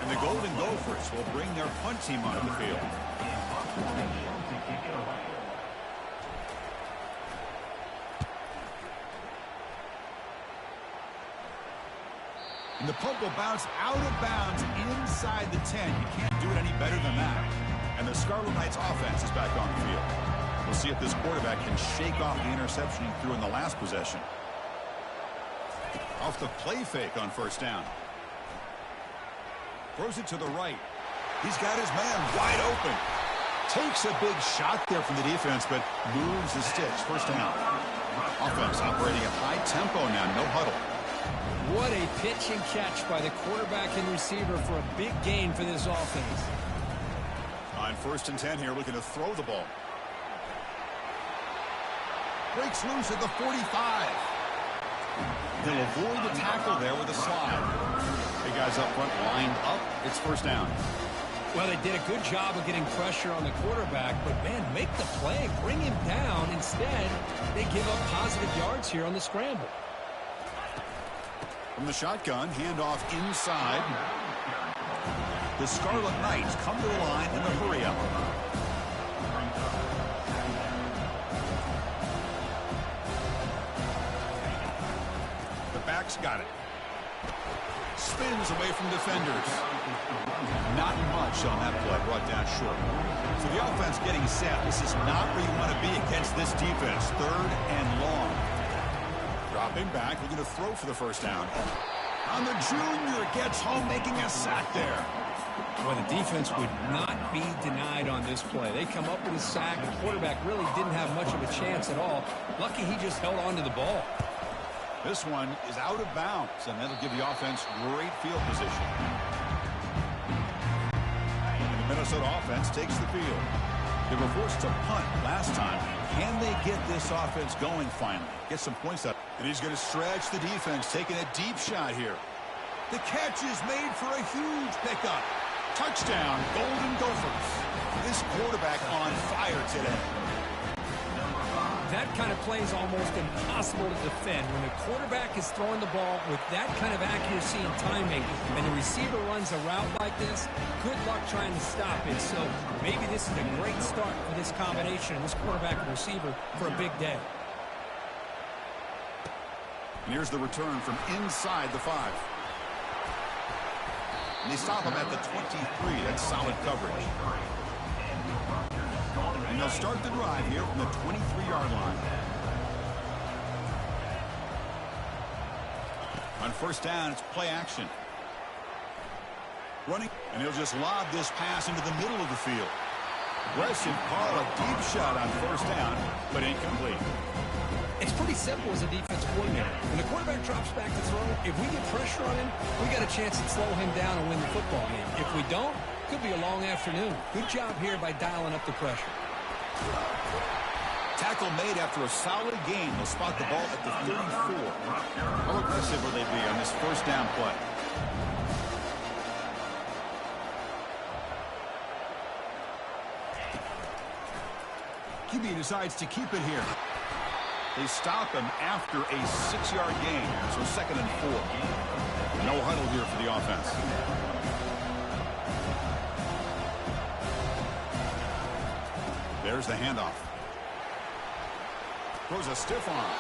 And the Golden Gophers will bring their punt team onto the field. And the punt will bounce out of bounds inside the 10. You can't do it any better than that. And the Scarlet Knights offense is back on the field. We'll see if this quarterback can shake off the interception he threw in the last possession. Off the play fake on first down. Throws it to the right. He's got his man wide open. Takes a big shot there from the defense, but moves the sticks. First down. Offense operating at high tempo now. No huddle. What a pitch and catch by the quarterback and receiver for a big gain for this offense. On first and 10 here, looking to throw the ball. Breaks loose at the 45. He'll avoid the tackle there with a slide. Big guys up front lined up. It's first down. Well, they did a good job of getting pressure on the quarterback, but, man, make the play. Bring him down. Instead, they give up positive yards here on the scramble. From the shotgun, handoff inside. The Scarlet Knights come to the line in the hurry-up. The back's got it. Spins away from defenders. Not much on that play, brought down short. So the offense getting set. This is not where you want to be against this defense. Third and long. Dropping back, looking to throw for the first down. On the junior, gets home, making a sack there. Well, the defense would not be denied on this play. They come up with a sack. The quarterback really didn't have much of a chance at all. Lucky he just held on to the ball. This one is out of bounds, and that'll give the offense great field position. And the Minnesota offense takes the field. They were forced to punt last time. Can they get this offense going finally? Get some points up. And he's going to stretch the defense, taking a deep shot here. The catch is made for a huge pickup. Touchdown, Golden Gophers. This quarterback on fire today. That kind of play is almost impossible to defend. When the quarterback is throwing the ball with that kind of accuracy and timing, and the receiver runs a route like this, good luck trying to stop it. So maybe this is a great start for this combination, this quarterback and receiver, for a big day. And here's the return from inside the 5. And they stop him at the 23. That's solid coverage. And they'll start the drive here from the 23-yard line. On first down, it's play action. Running, and he'll just lob this pass into the middle of the field. Aggressive call, a deep shot on first down, but incomplete. It's pretty simple as a defense coordinator. When the quarterback drops back to throw, if we get pressure on him, we got a chance to slow him down and win the football game. If we don't, could be a long afternoon. Good job here by dialing up the pressure. Tackle made after a solid gain. They'll spot the ball at the 34. How aggressive will they be on this first down play? QB decides to keep it here. They stop him after a 6-yard gain, so 2nd and 4. No huddle here for the offense. There's the handoff. Throws a stiff arm.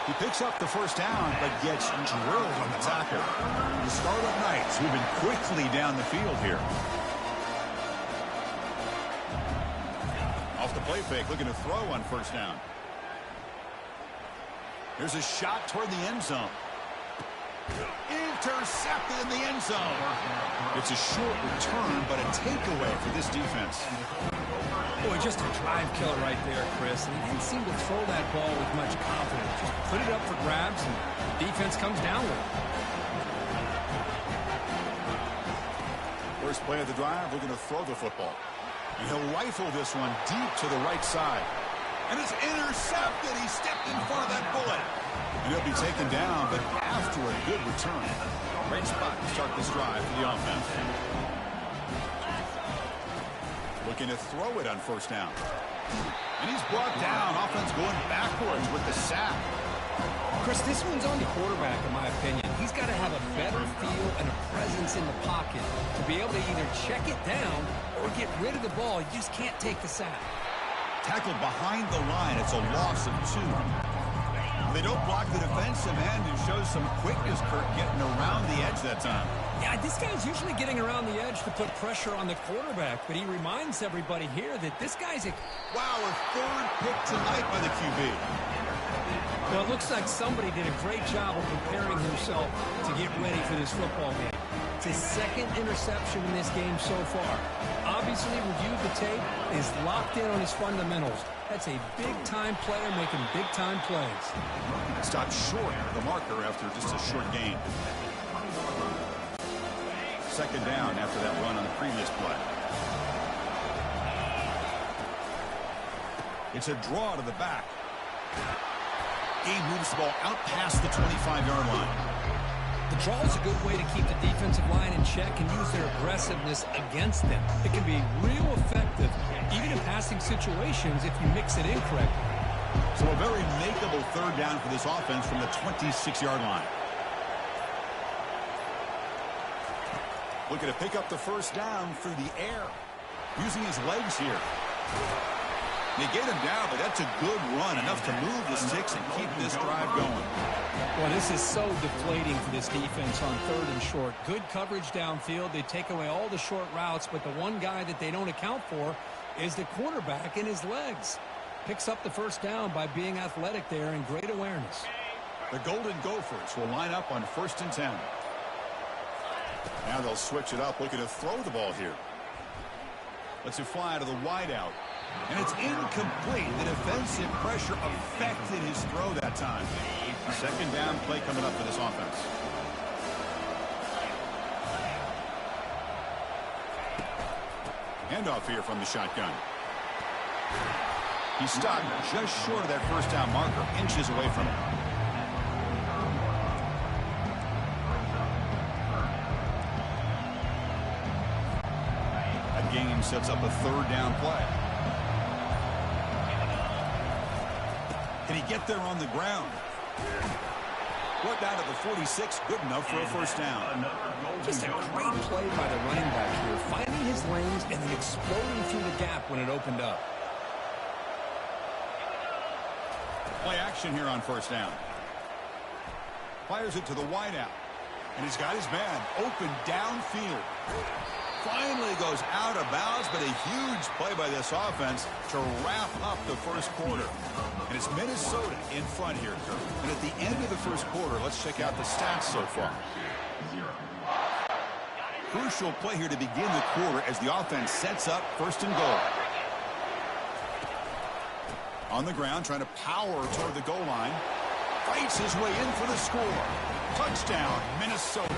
He picks up the first down, but gets drilled on the tackle. The Scarlet Knights moving quickly down the field here. Off the play fake, looking to throw on first down. Here's a shot toward the end zone. Intercepted in the end zone. It's a short return, but a takeaway for this defense. Boy, just a drive killer right there, Chris. And he didn't seem to throw that ball with much confidence. Just put it up for grabs, and the defense comes down with it. First play of the drive, looking to throw the football. And he'll rifle this one deep to the right side. And it's intercepted. He stepped in front of that bullet. And he'll be taken down, but after a good return. Great spot to start this drive for the offense. Looking to throw it on first down. And he's brought down. Offense going backwards with the sack. Chris, this one's on the quarterback, in my opinion. He's got to have a better feel and a presence in the pocket to be able to either check it down or get rid of the ball. You just can't take the sack. Tackled behind the line. It's a loss of 2. They don't block the defensive end, who shows some quickness, Kirk, getting around the edge that time. Yeah, this guy's usually getting around the edge to put pressure on the quarterback, but he reminds everybody here that this guy's a... Wow, a 3rd pick tonight by the QB. Well, it looks like somebody did a great job of preparing himself to get ready for this football game. It's his 2nd interception in this game so far. Obviously reviewed the tape, is locked in on his fundamentals. That's a big-time player making big-time plays. Stopped short of the marker after just a short gain. 2nd down after that run on the previous play. It's a draw to the back. Gabe moves the ball out past the 25-yard line. The draw is a good way to keep the defensive line in check and use their aggressiveness against them. It can be real effective, even in passing situations, if you mix it in correctly. So a very makeable 3rd down for this offense from the 26-yard line. Looking to pick up the first down through the air. Using his legs here. They get him down, but that's a good run. Enough to move the sticks and keep this drive going. Well, this is so deflating for this defense on 3rd and short. Good coverage downfield. They take away all the short routes, but the one guy that they don't account for is the quarterback and his legs. Picks up the first down by being athletic there and great awareness. The Golden Gophers will line up on 1st and 10. Now they'll switch it up, looking to throw the ball here. Lets it fly to the wideout. And it's incomplete. The defensive pressure affected his throw that time. Second down play coming up for this offense. Handoff here from the shotgun. He stopped just short of that first down marker, inches away from it. That gain sets up a third down play. Can he get there on the ground? Brought down at the 46, good enough for a first down. Just a great play by the running back here, finding his lanes and then exploding through the gap when it opened up. Play action here on first down. Fires it to the wideout. And he's got his man open downfield. Finally goes out of bounds, but a huge play by this offense to wrap up the first quarter. And it's Minnesota in front here, Kirk. And at the end of the first quarter, let's check out the stats so far. Crucial play here to begin the quarter as the offense sets up first and goal. On the ground, trying to power toward the goal line. Fights his way in for the score. Touchdown, Minnesota.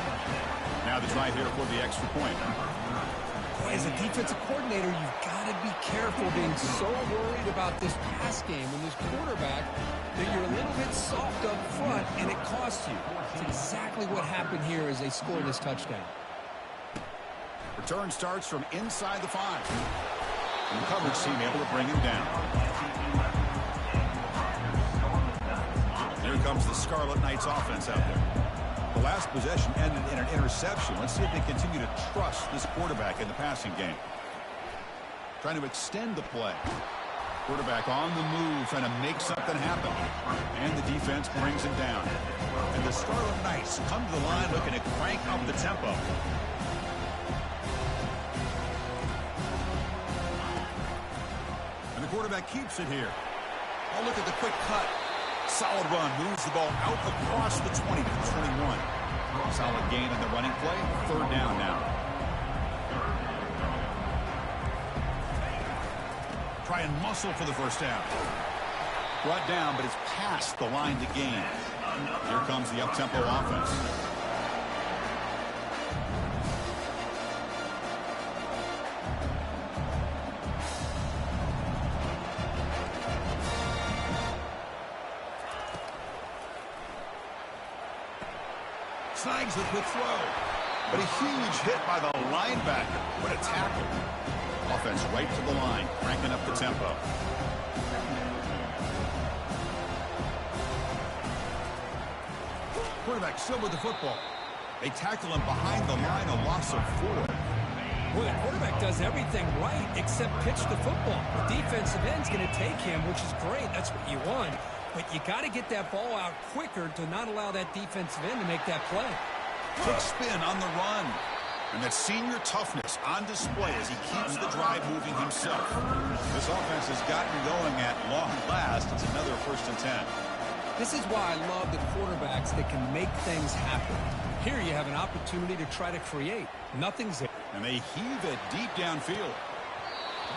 Now the try here for the extra point. As a defensive coordinator, you've got to be careful being so worried about this pass game and this quarterback that you're a little bit soft up front and it costs you. It's exactly what happened here as they scored this touchdown. Return starts from inside the 5. And the coverage team able to bring him down. Here comes the Scarlet Knights offense out there. The last possession ended in an interception. Let's see if they continue to trust this quarterback in the passing game. Trying to extend the play. Quarterback on the move, trying to make something happen. And the defense brings him down. And the Scarlet Knights come to the line looking to crank up the tempo. And the quarterback keeps it here. Oh, look at the quick cut. Solid run, moves the ball out across the 20 to the 21. Solid gain in the running play. Third down now. Try and muscle for the first down. Brought down, but it's past the line to gain. Here comes the up-tempo offense. Snags the quick throw. But a huge hit by the linebacker. What a tackle. Offense right to the line, cranking up the tempo. Quarterback still with the football. They tackle him behind the line, a loss of 4. Well, the quarterback does everything right except pitch the football. The defensive end's going to take him, which is great. That's what you want. But you got to get that ball out quicker to not allow that defensive end to make that play. Quick spin on the run. And that senior toughness on display as he keeps the drive moving himself. This offense has gotten going at long last. It's another 1st and 10. This is why I love the quarterbacks that can make things happen. Here you have an opportunity to try to create. Nothing's there. And they heave it deep downfield.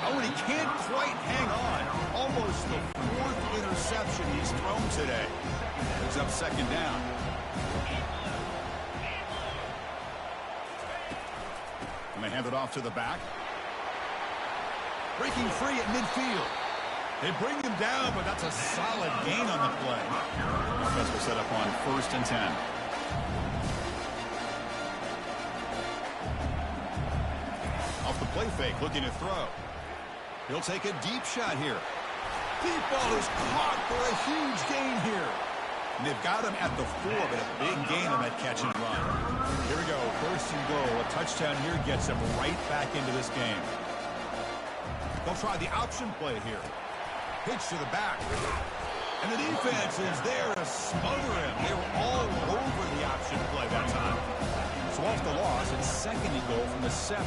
Oh, and he can't quite hang on. Almost the 4th interception he's thrown today. Brings up second down. And they hand it off to the back. Breaking free at midfield. They bring him down, but that's a solid gain on the play. Offense will set up on 1st and 10. Off the play fake, looking to throw. He'll take a deep shot here. Deep ball is caught for a huge gain here. And they've got him at the 4, but a big gain on that catch and run. Here we go, 1st and goal. A touchdown here gets him right back into this game. They'll try the option play here. Pitch to the back. And the defense is there to smother him. They were all over the option play that time. So off the loss, it's 2nd and goal from the 7.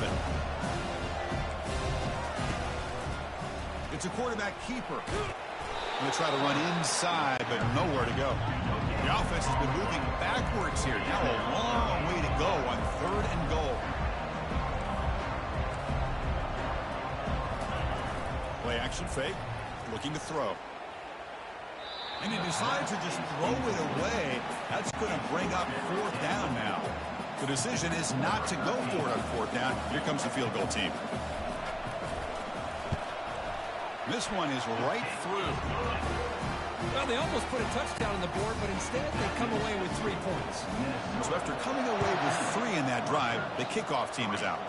It's a quarterback keeper. Going to try to run inside, but nowhere to go. The offense has been moving backwards here. Now a long way to go on 3rd and goal. Play action fake. Looking to throw. And he decides to just throw it away. That's going to bring up 4th down now. The decision is not to go for it on 4th down. Here comes the field goal team. This one is right through. Well, they almost put a touchdown on the board, but instead they come away with 3 points. So after coming away with 3 in that drive, the kickoff team is out.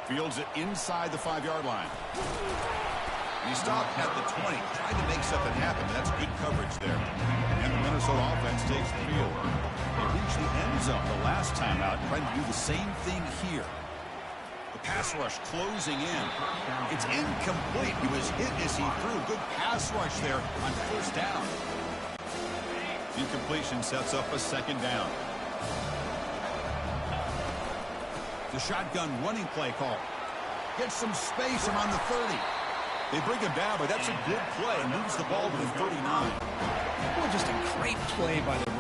Fields it inside the 5-yard line. He stopped at the 20, tried to make something happen. That's good coverage there. And the Minnesota offense takes the field. They reached the end zone the last time out, trying to do the same thing here. The pass rush closing in. It's incomplete. He was hit as he threw. Good pass rush there on 1st down. Incompletion sets up a 2nd down. The shotgun running play call. Gets some space around the 30. They bring him down, but that's a good play. Moves the ball to the 39. Well, just a great play by the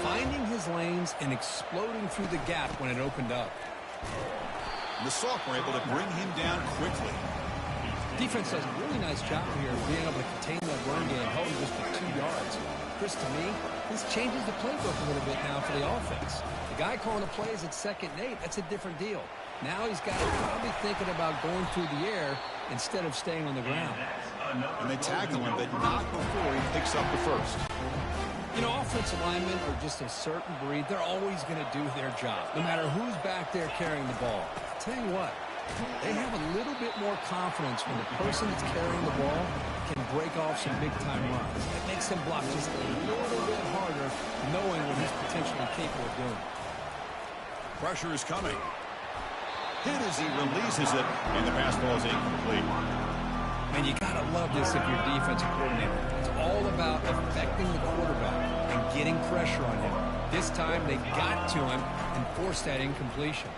finding his lanes and exploding through the gap when it opened up. The sophomore able to bring him down quickly. Defense does a really nice job here of being able to contain that run game, holding just for 2 yards. Chris, to me, this changes the playbook a little bit now for the offense. The guy calling the plays at 2nd and 8, that's a different deal. Now he's got to probably thinking about going through the air instead of staying on the ground. And they tackle him, but not before he picks up the 1st. You know, offensive linemen are just a certain breed. They're always going to do their job, no matter who's back there carrying the ball. I'll tell you what, they have a little bit more confidence when the person that's carrying the ball can break off some big-time runs. It makes them block just a little bit harder, knowing what he's potentially capable of doing. Pressure is coming. Hit as he releases it, and the pass ball is incomplete. Man, you got to love this if you're defensive coordinator. It's all about affecting the quarterback and getting pressure on him. This time, they got to him and forced that incompletion.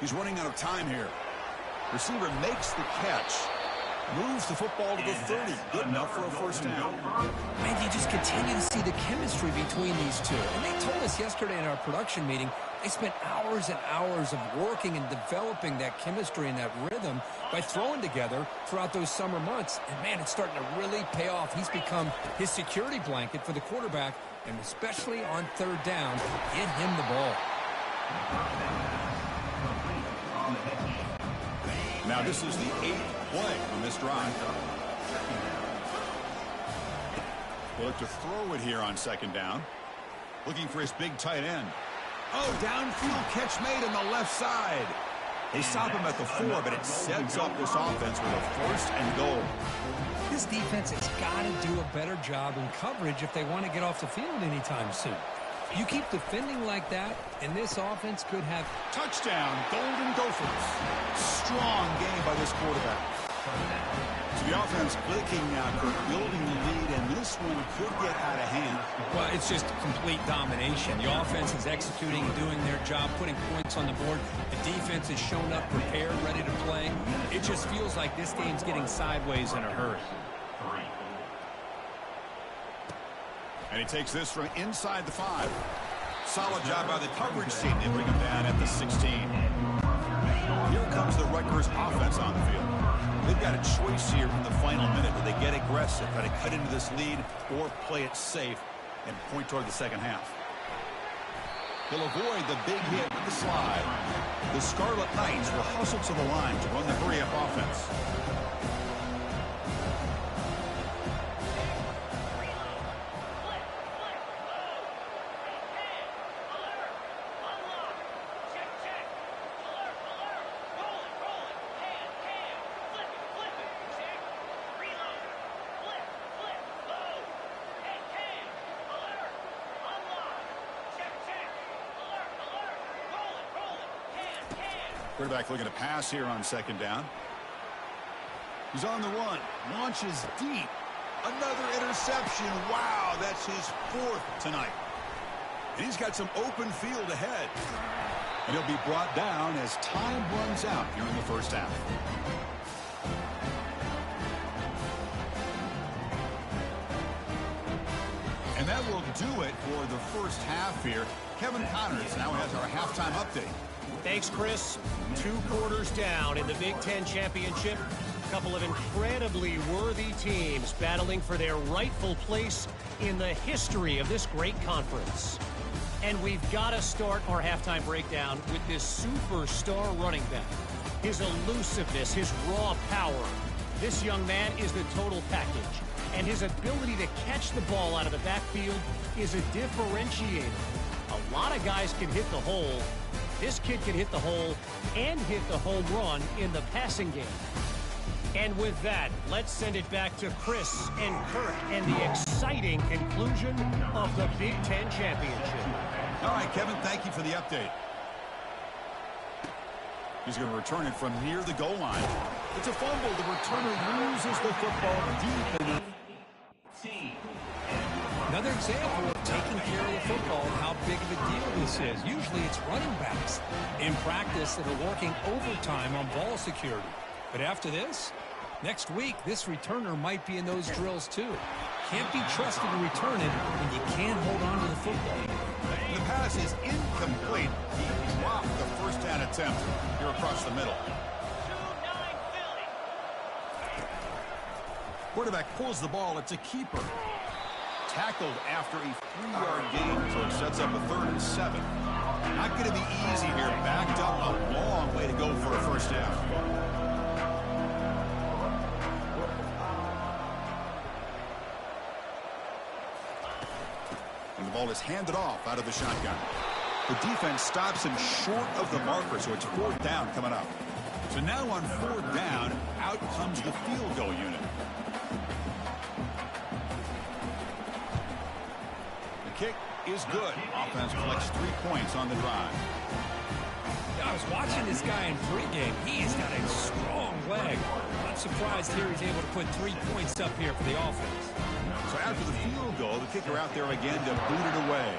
He's running out of time here. Receiver makes the catch. Moves the football to the 30. Good enough for a 1st down. Man, you just continue to see the chemistry between these two. And they told us yesterday in our production meeting, they spent hours and hours of working and developing that chemistry and that rhythm by throwing together throughout those summer months. And, man, it's starting to really pay off. He's become his security blanket for the quarterback, and especially on 3rd down, get him the ball. Now this is the 8th play on this drive. He'll look to throw it here on 2nd down. Looking for his big tight end. Oh, downfield catch made on the left side. They stop him at the 4, but it sets up this offense with a 1st and goal. This defense has got to do a better job in coverage if they want to get off the field anytime soon. You keep defending like that, and this offense could have... Touchdown, Golden Gophers. Strong game by this quarterback. So the offense clicking now, building the lead, and this one could get out of hand. Well, it's just complete domination. The offense is executing, doing their job, putting points on the board. The defense has shown up prepared, ready to play. It just feels like this game's getting sideways in a hurry. And he takes this from inside the 5. Solid job by the coverage team. They bring him down at the 16. Here comes the Rutgers offense on the field. They've got a choice here in the final minute. Do they get aggressive, try to cut into this lead, or play it safe and point toward the 2nd half? He'll avoid the big hit with the slide. The Scarlet Knights will hustle to the line to run the hurry-up offense. Quarterback looking to pass here on 2nd down. He's on the run. Launches deep. Another interception. Wow, that's his 4th tonight. And he's got some open field ahead. And he'll be brought down as time runs out here in the first half. And that will do it for the first half here. Kevin Connors now has our halftime update. Thanks, Chris. 2 quarters down in the Big Ten Championship. A couple of incredibly worthy teams battling for their rightful place in the history of this great conference. And we've got to start our halftime breakdown with this superstar running back. His elusiveness, his raw power. This young man is the total package. And his ability to catch the ball out of the backfield is a differentiator. A lot of guys can hit the hole. This kid can hit the hole and hit the home run in the passing game. And with that, let's send it back to Chris and Kurt and the exciting conclusion of the Big Ten Championship. All right, Kevin, thank you for the update. He's going to return it from near the goal line. It's a fumble. The returner loses the football deep in the... Another example of taking care of the football and how big of a deal this is. Usually it's running backs in practice that are working overtime on ball security. But after this, next week, this returner might be in those drills too. Can't be trusted to return it when you can't hold on to the football. The pass is incomplete. He dropped the first down attempt here across the middle. Quarterback pulls the ball. It's a keeper. Tackled after a 3-yard gain, so it sets up a 3rd and 7. Not going to be easy here. Backed up a long way to go for a first down. And the ball is handed off out of the shotgun. The defense stops him short of the marker, so it's 4th down coming up. So now on 4th down, out comes the field goal unit. Kick is good. Offense collects 3 points on the drive. I was watching this guy in pregame. He's got a strong leg. Not surprised here he's able to put 3 points up here for the offense. So after the field goal, the kicker out there again to boot it away.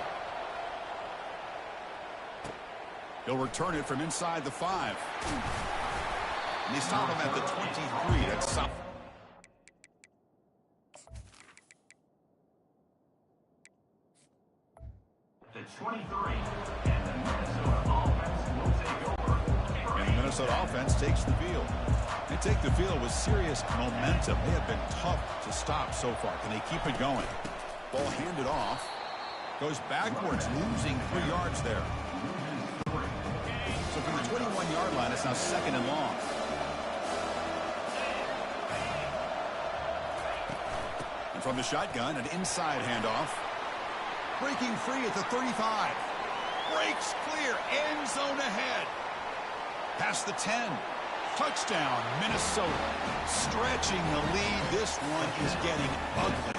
He'll return it from inside the 5. And they stop him at the 23. That's something. And the Minnesota offense takes the field. They take the field with serious momentum. They have been tough to stop so far. Can they keep it going? Ball handed off. Goes backwards, losing 3 yards there. So from the 21-yard line, it's now 2nd and long. And from the shotgun, an inside handoff. Breaking free at the 35. Breaks clear. End zone ahead. Past the 10. Touchdown, Minnesota. Stretching the lead. This one is getting ugly.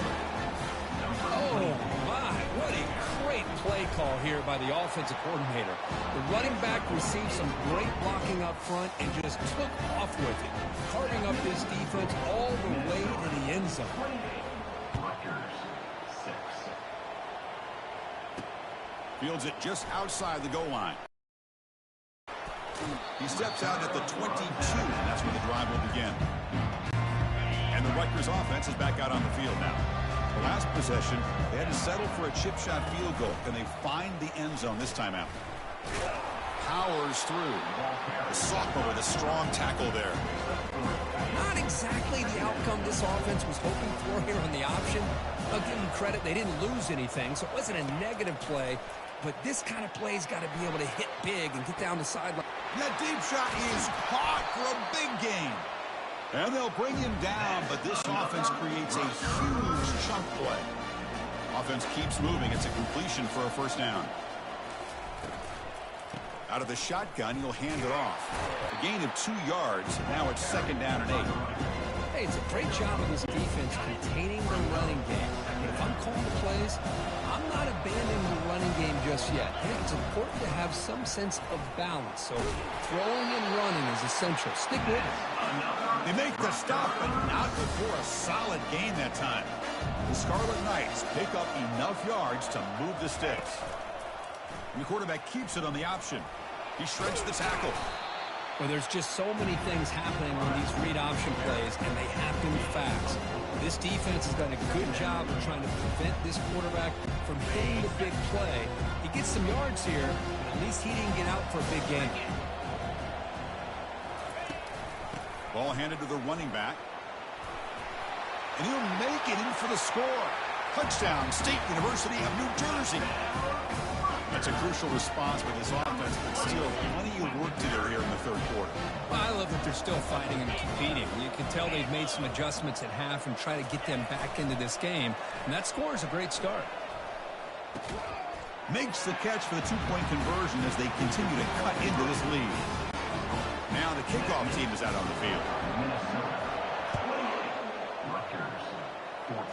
Oh, my. What a great play call here by the offensive coordinator. The running back received some great blocking up front and just took off with it, carving up this defense all the way to the end zone. Fields it just outside the goal line. He steps out at the 22, and that's where the drive will begin. And the Rutgers offense is back out on the field now. The last possession, they had to settle for a chip shot field goal. Can they find the end zone this time out? Powers through. The sophomore with a strong tackle there. Not exactly the outcome this offense was hoping for here on the option. I'll give them credit. They didn't lose anything, so it wasn't a negative play. But this kind of play's got to be able to hit big and get down the sideline. That deep shot is caught for a big gain. And they'll bring him down, but this offense creates a huge chunk play. Offense keeps moving. It's a completion for a first down. Out of the shotgun, he'll hand it off. A gain of 2 yards. Now it's 2nd down and 8. Hey, it's a great job of this defense containing the running game. But if I'm calling the plays, I'm not abandoning the running game just yet. I think it's important to have some sense of balance. So throwing and running is essential. Stick with it. They make the stop, but not before a solid gain that time. The Scarlet Knights pick up enough yards to move the sticks. And the quarterback keeps it on the option. He shreds the tackle. Well, there's just so many things happening on these read option plays, and they happen fast. This defense has done a good job of trying to prevent this quarterback from hitting the big play. He gets some yards here, but at least he didn't get out for a big game. Ball handed to the running back. And he'll make it in for the score. Touchdown, State University of New Jersey. That's a crucial response for this offense, but still plenty of work to do here in the third quarter. Well, I love that they're still fighting and competing. You can tell they've made some adjustments at half and try to get them back into this game. And that score is a great start. Makes the catch for the two-point conversion as they continue to cut into this lead. Now the kickoff team is out on the field. Rutgers,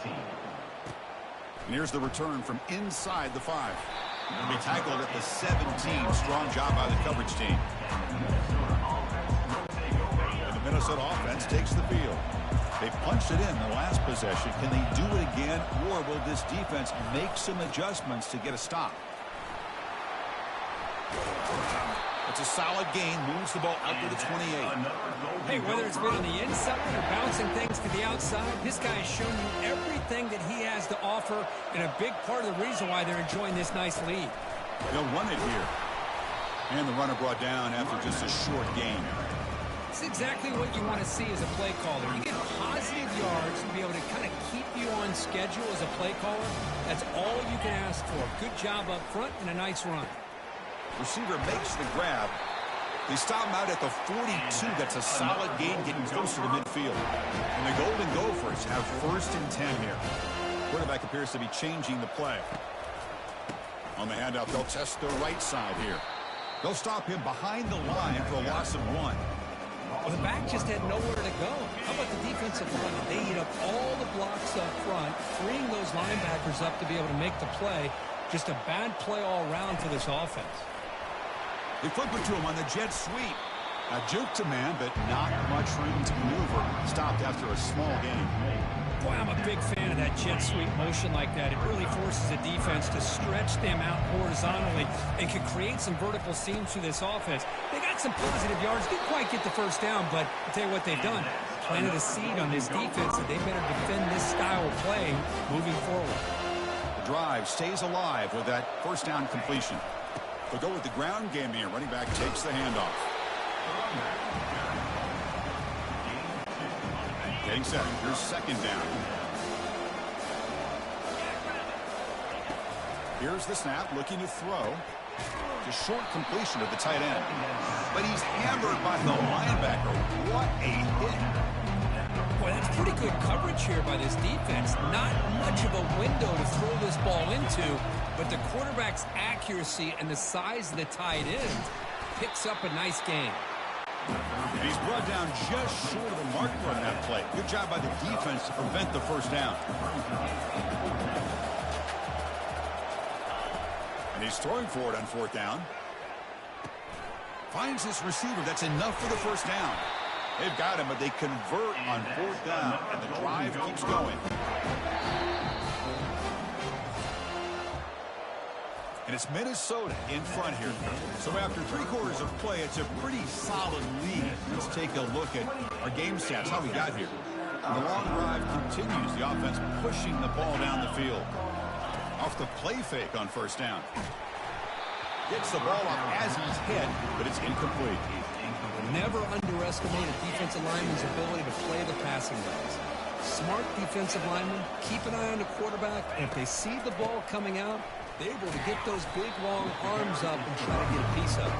14. And here's the return from inside the 5. They tackled at the 17. Strong job by the coverage team. And the Minnesota offense takes the field. They punched it in the last possession. Can they do it again, or will this defense make some adjustments to get a stop? It's a solid gain. Moves the ball out to the 28. Hey, whether it's been on the inside or bouncing things to the outside, this guy has shown you everything that he has to offer, and a big part of the reason why they're enjoying this nice lead. They'll run it here. And the runner brought down after just a short gain. It's exactly what you want to see as a play caller. You get positive yards to be able to kind of keep you on schedule as a play caller. That's all you can ask for. Good job up front and a nice run. Receiver makes the grab. They stop him out at the 42. That's a solid gain, getting closer to midfield. And the Golden Gophers have 1st and 10 here. Quarterback appears to be changing the play. On the handout, they'll test the right side here. They'll stop him behind the line for a loss of 1. Well, the back just had nowhere to go. How about the defensive line? They eat up all the blocks up front, freeing those linebackers up to be able to make the play. Just a bad play all around for this offense. They flip it to him on the jet sweep. A juke to man, but not much room to maneuver. Stopped after a small gain. Boy, I'm a big fan of that jet sweep motion like that. It really forces the defense to stretch them out horizontally and can create some vertical seams through this offense. They got some positive yards. Didn't quite get the first down, but I'll tell you what they've done. Planted a seed on this defense that they better defend this style of play moving forward. The drive stays alive with that first down completion. They'll go with the ground game here. Running back takes the handoff. Getting set. Here's 2nd down. Here's the snap, looking to throw. Just short completion of the tight end. But he's hammered by the linebacker. What a hit. Boy, that's pretty good coverage here by this defense. Not much of a window to throw this ball into, but the quarterback's accuracy and the size of the tight end picks up a nice game. And he's brought down just short of the marker on that play. Good job by the defense to prevent the first down. And he's throwing for it on 4th down. Finds this receiver. That's enough for the first down. They've got him, but they convert on 4th down, and the drive keeps going. And it's Minnesota in front here. So after 3 quarters of play, it's a pretty solid lead. Let's take a look at our game stats, how we got here. And the long drive continues. The offense pushing the ball down the field. Off the play fake on 1st down. Gets the ball off as he's hit, but it's incomplete. Never underestimate a defensive lineman's ability to play the passing lanes. Smart defensive linemen keep an eye on the quarterback, and if they see the ball coming out, they're able to get those big, long arms up and try to get a piece of it.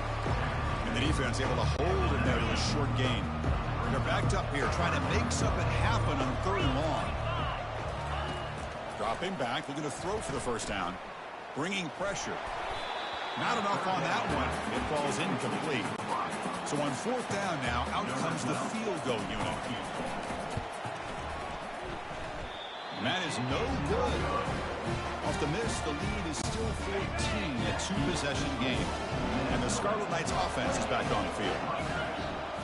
And the defense able to hold him there with a short gain. They're backed up here, trying to make something happen on 3rd and long. Dropping back, looking to throw for the first down. Bringing pressure. Not enough on that one. It falls incomplete. So on 4th down now, out comes the field goal unit. And that is no good. Off the miss, the lead is still 14, a 2-possession game. And the Scarlet Knights offense is back on the field.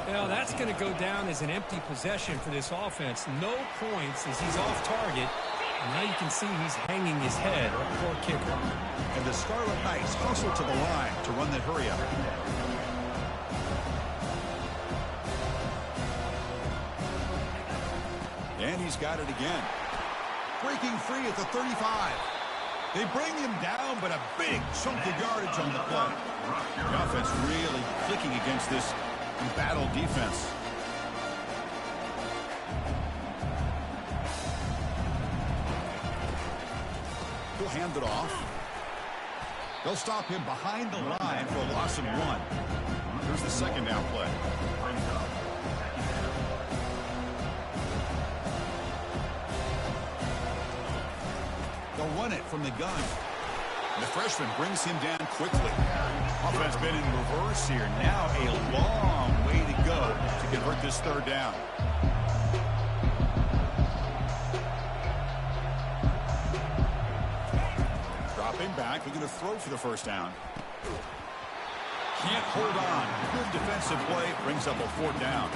Well, that's going to go down as an empty possession for this offense. No points as he's off target. And now you can see he's hanging his head. Poor kicker. And the Scarlet Knights hustle to the line to run the hurry up. he's got it again. Breaking free at the 35. They bring him down, but a big chunk of yardage on the play. The offense really clicking against this embattled defense. He'll hand it off. They'll stop him behind the line for a loss of 1. Here's the second down play. They'll run it from the gun. The freshman brings him down quickly. Offense been in reverse here. Now a long way to go to convert this third down. Dropping back. They're going to throw for the first down. Can't hold on. Good defensive play. Brings up a 4th down.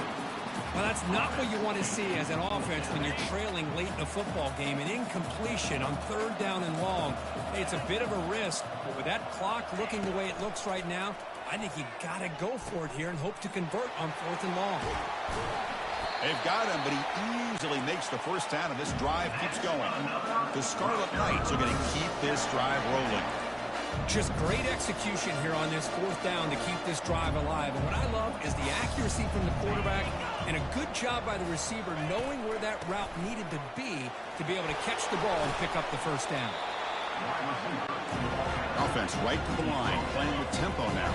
Well, that's not what you want to see as an offense when you're trailing late in a football game. An incompletion on 3rd down and long. Hey, it's a bit of a risk, but with that clock looking the way it looks right now, I think you got to go for it here and hope to convert on 4th and long. They've got him, but he easily makes the first down, and this drive keeps going. The Scarlet Knights are going to keep this drive rolling. Just great execution here on this 4th down to keep this drive alive. And what I love is the accuracy from the quarterback and a good job by the receiver knowing where that route needed to be able to catch the ball and pick up the first down. Offense right to the line, playing with tempo now.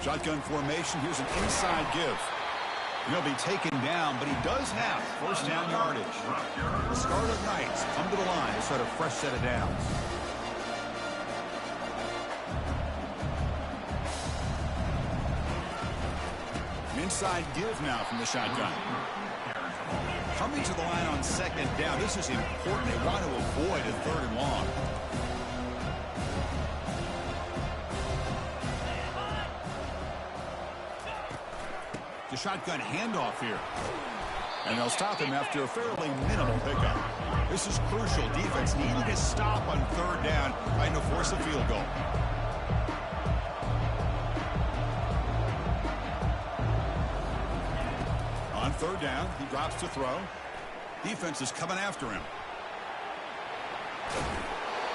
Shotgun formation. Here's an inside give. He'll be taken down, but he does have first down yardage. The Scarlet Knights come to the line to start a fresh set of downs. An inside give now from the shotgun. Coming to the line on 2nd down. This is important. They want to avoid a 3rd and long. The shotgun handoff here. And they'll stop him after a fairly minimal pickup. This is crucial. Defense needing to stop on 3rd down, trying to force a field goal. On 3rd down, he drops to throw. Defense is coming after him.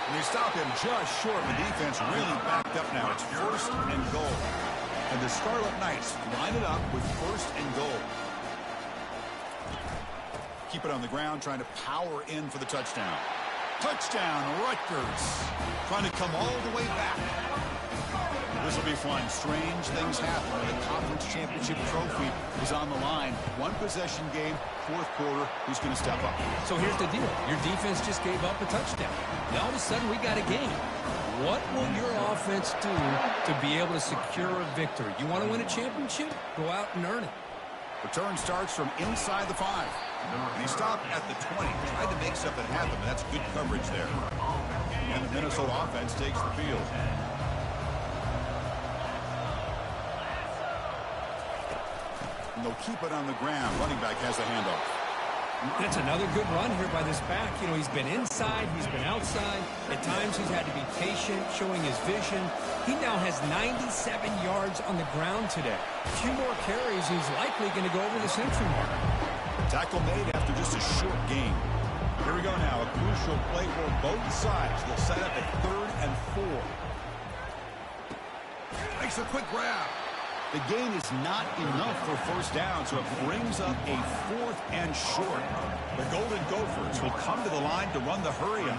And they stop him just short. The defense really backed up now. It's 1st and goal. And the Scarlet Knights line it up with 1st and goal. Keep it on the ground, trying to power in for the touchdown. Touchdown, Rutgers. Trying to come all the way back. This will be fun. Strange things happen when the conference championship trophy is on the line. 1-possession game, 4th quarter. Who's going to step up? So here's the deal. Your defense just gave up a touchdown. Now all of a sudden we got a game. What will your offense do to be able to secure a victory? You want to win a championship? Go out and earn it. Return starts from inside the 5. And he stopped at the 20. Tried to make something happen, but that's good coverage there. And the Minnesota offense takes the field. And they'll keep it on the ground. Running back has the handoff. That's another good run here by this back. You know, he's been inside, he's been outside. At times he's had to be patient, showing his vision. He now has 97 yards on the ground today. A few more carries, he's likely going to go over the century mark. Tackle made after just a short game. Here we go now. A crucial play for both sides. They'll set up at 3rd and 4. Makes a quick grab. The gain is not enough for first down, so it brings up a 4th and short. The Golden Gophers will come to the line to run the hurry-up.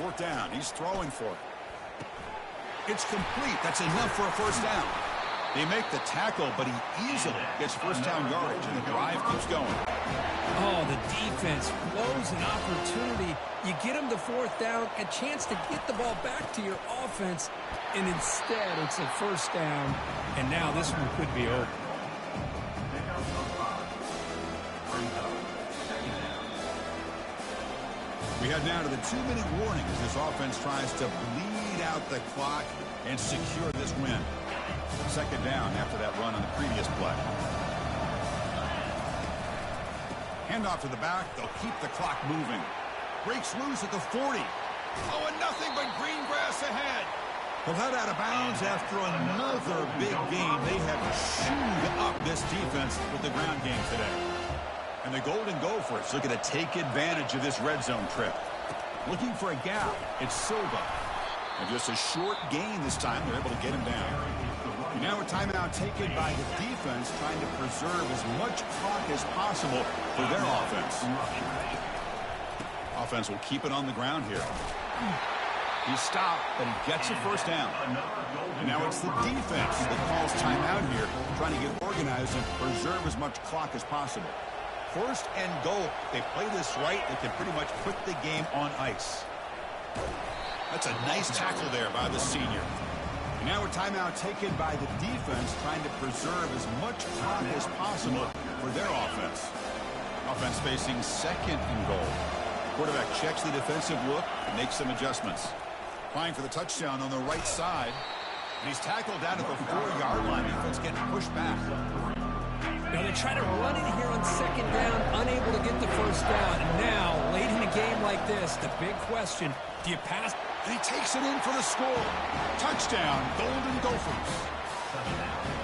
4th down. He's throwing for it. It's complete. That's enough for a first down. They make the tackle, but he easily gets first down yardage, and the drive keeps going. Oh, the defense blows an opportunity. You get them to 4th down, a chance to get the ball back to your offense, and instead it's a first down, and now this one could be over. We head now to the 2-minute warning as this offense tries to bleed out the clock and secure this win. 2nd down after that run on the previous play. Handoff to the back. They'll keep the clock moving. Breaks loose at the 40. Oh, and nothing but green grass ahead. Well, head out of bounds after another big gain. They have chewed up this defense with the ground game today. And the Golden Gophers looking to take advantage of this red zone trip. Looking for a gap. It's Silva. And just a short gain this time. They're able to get him down. And now a timeout taken by the defense, trying to preserve as much clock as possible for their offense. Offense will keep it on the ground here. He's stopped, but he gets a first down. And now it's the defense that calls timeout here, trying to get organized and preserve as much clock as possible. First and goal. They play this right, they can pretty much put the game on ice. That's a nice tackle there by the senior. And now a timeout taken by the defense, trying to preserve as much clock as possible for their offense. Offense facing second and goal. Quarterback checks the defensive look and makes some adjustments. Applying for the touchdown on the right side. And he's tackled down at the 4-yard line. Defense getting pushed back. Now they try to run in here on second down, unable to get the first down. And now, late in a game like this, the big question, do you pass? And he takes it in for the score. Touchdown, Golden Gophers.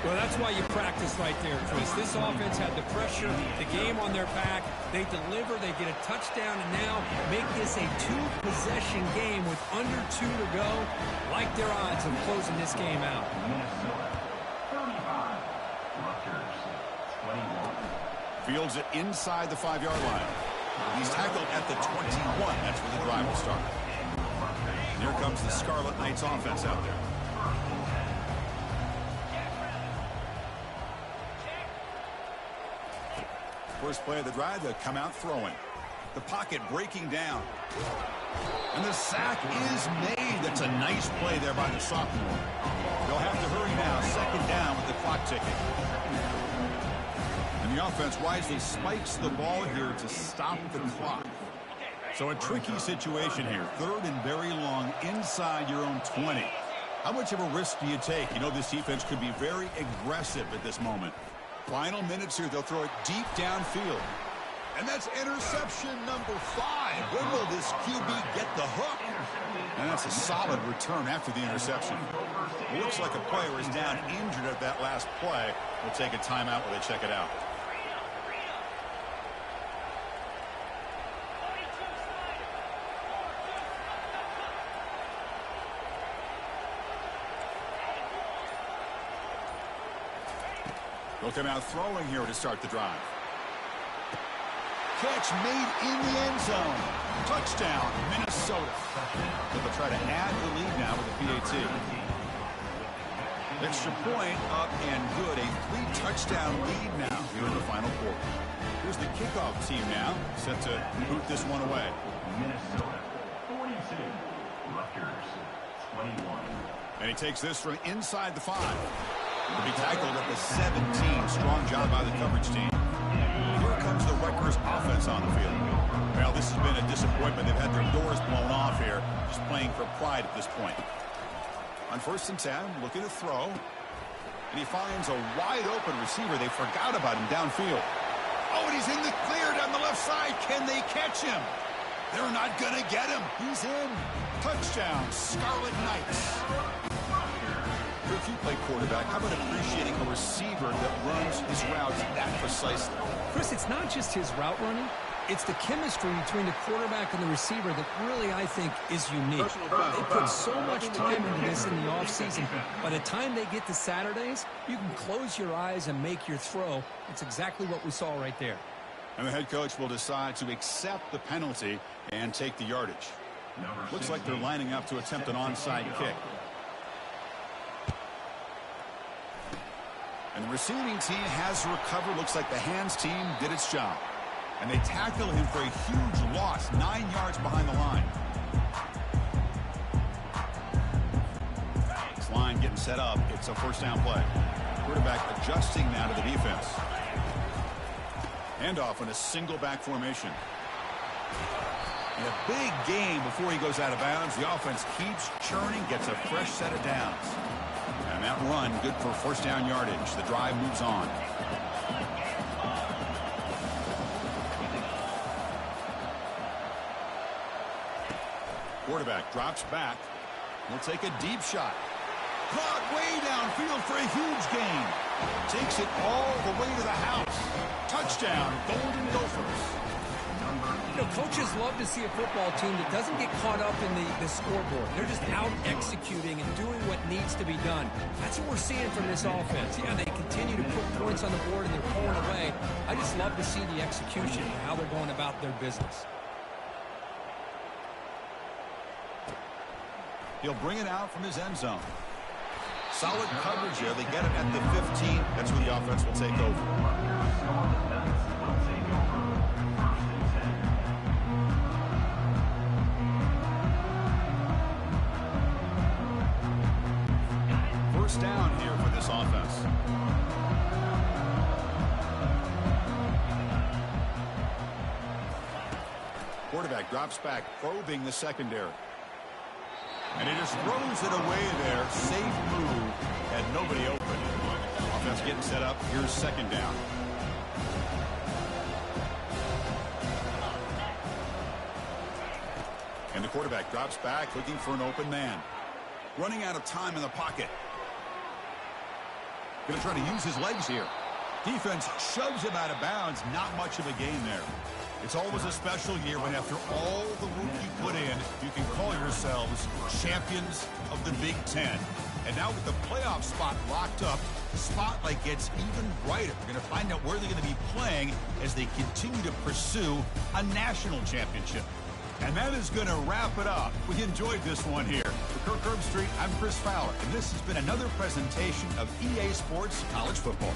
Well, that's why you practice right there, Chris. This offense had the pressure, the game on their back. They deliver, they get a touchdown, and now make this a 2-possession game with under 2 to go. Like their odds of closing this game out. Minnesota 35. Rutgers 21. Fields it inside the 5-yard line. He's tackled at the 21. That's where the drive will start. And here comes the Scarlet Knights offense out there. First play of the drive, they'll come out throwing. The pocket breaking down. And the sack is made. That's a nice play there by the sophomore. They'll have to hurry now. Second down with the clock ticking. And the offense wisely spikes the ball here to stop the clock. So a tricky situation here. Third and very long inside your own 20. How much of a risk do you take? You know this defense could be very aggressive at this moment. Final minutes here. They'll throw it deep downfield. And that's interception number 5. When will this QB get the hook? And that's a solid return after the interception. It looks like a player is down injured at that last play. We'll take a timeout while they check it out. They'll come out throwing here to start the drive. Catch made in the end zone. Touchdown, Minnesota. They'll try to add the lead now with a PAT. Extra point up and good. A 3-touchdown lead now here in the final quarter. Here's the kickoff team now, set to boot this one away. Minnesota 42. Rutgers 21. And he takes this from inside the 5. To be tackled at the 17. Strong job by the coverage team. Here comes the Rutgers offense on the field. Well, this has been a disappointment. They've had their doors blown off here, just playing for pride at this point. On 1st and 10, looking to throw. And he finds a wide-open receiver. They forgot about him downfield. Oh, and he's in the clear down the left side. Can they catch him? They're not going to get him. He's in. Touchdown, Scarlet Knights. If you play quarterback, how about appreciating a receiver that runs his routes that precisely? Chris, it's not just his route running. It's the chemistry between the quarterback and the receiver that really, I think, is unique. They put so much time into this in the offseason. By the time they get to Saturdays, you can close your eyes and make your throw. It's exactly what we saw right there. And the head coach will decide to accept the penalty and take the yardage. Looks like they're lining up to attempt an onside kick. And the receiving team has recovered. Looks like the hands team did its job. And they tackle him for a huge loss, 9 yards behind the line. This line getting set up. It's a first down play. Quarterback adjusting now to the defense. Handoff in a single back formation. And a big gain before he goes out of bounds. The offense keeps churning, gets a fresh set of downs. And that run, good for first down yardage. The drive moves on. Quarterback drops back. He'll take a deep shot. Caught way downfield for a huge gain. Takes it all the way to the house. Touchdown, Golden Gophers. You know, coaches love to see a football team that doesn't get caught up in the scoreboard. They're just out executing and doing what needs to be done. That's what we're seeing from this offense. Yeah, they continue to put points on the board and they're pulling away. I just love to see the execution and how they're going about their business. He'll bring it out from his end zone. Solid coverage there. They get it at the 15. That's where the offense will take over. First down here for this offense. Quarterback drops back, probing the secondary. And he just throws it away there. Safe move. Had nobody open. Offense getting set up. Here's second down. And the quarterback drops back, looking for an open man. Running out of time in the pocket. Going to try to use his legs here. Defense shoves him out of bounds. Not much of a gain there. It's always a special year when after all the work you put in, you can call yourselves champions of the Big Ten. And now with the playoff spot locked up, the spotlight gets even brighter. We're going to find out where they're going to be playing as they continue to pursue a national championship. And that is going to wrap it up. We enjoyed this one here. For Kirk Herbstreit, I'm Chris Fowler, and this has been another presentation of EA Sports College Football.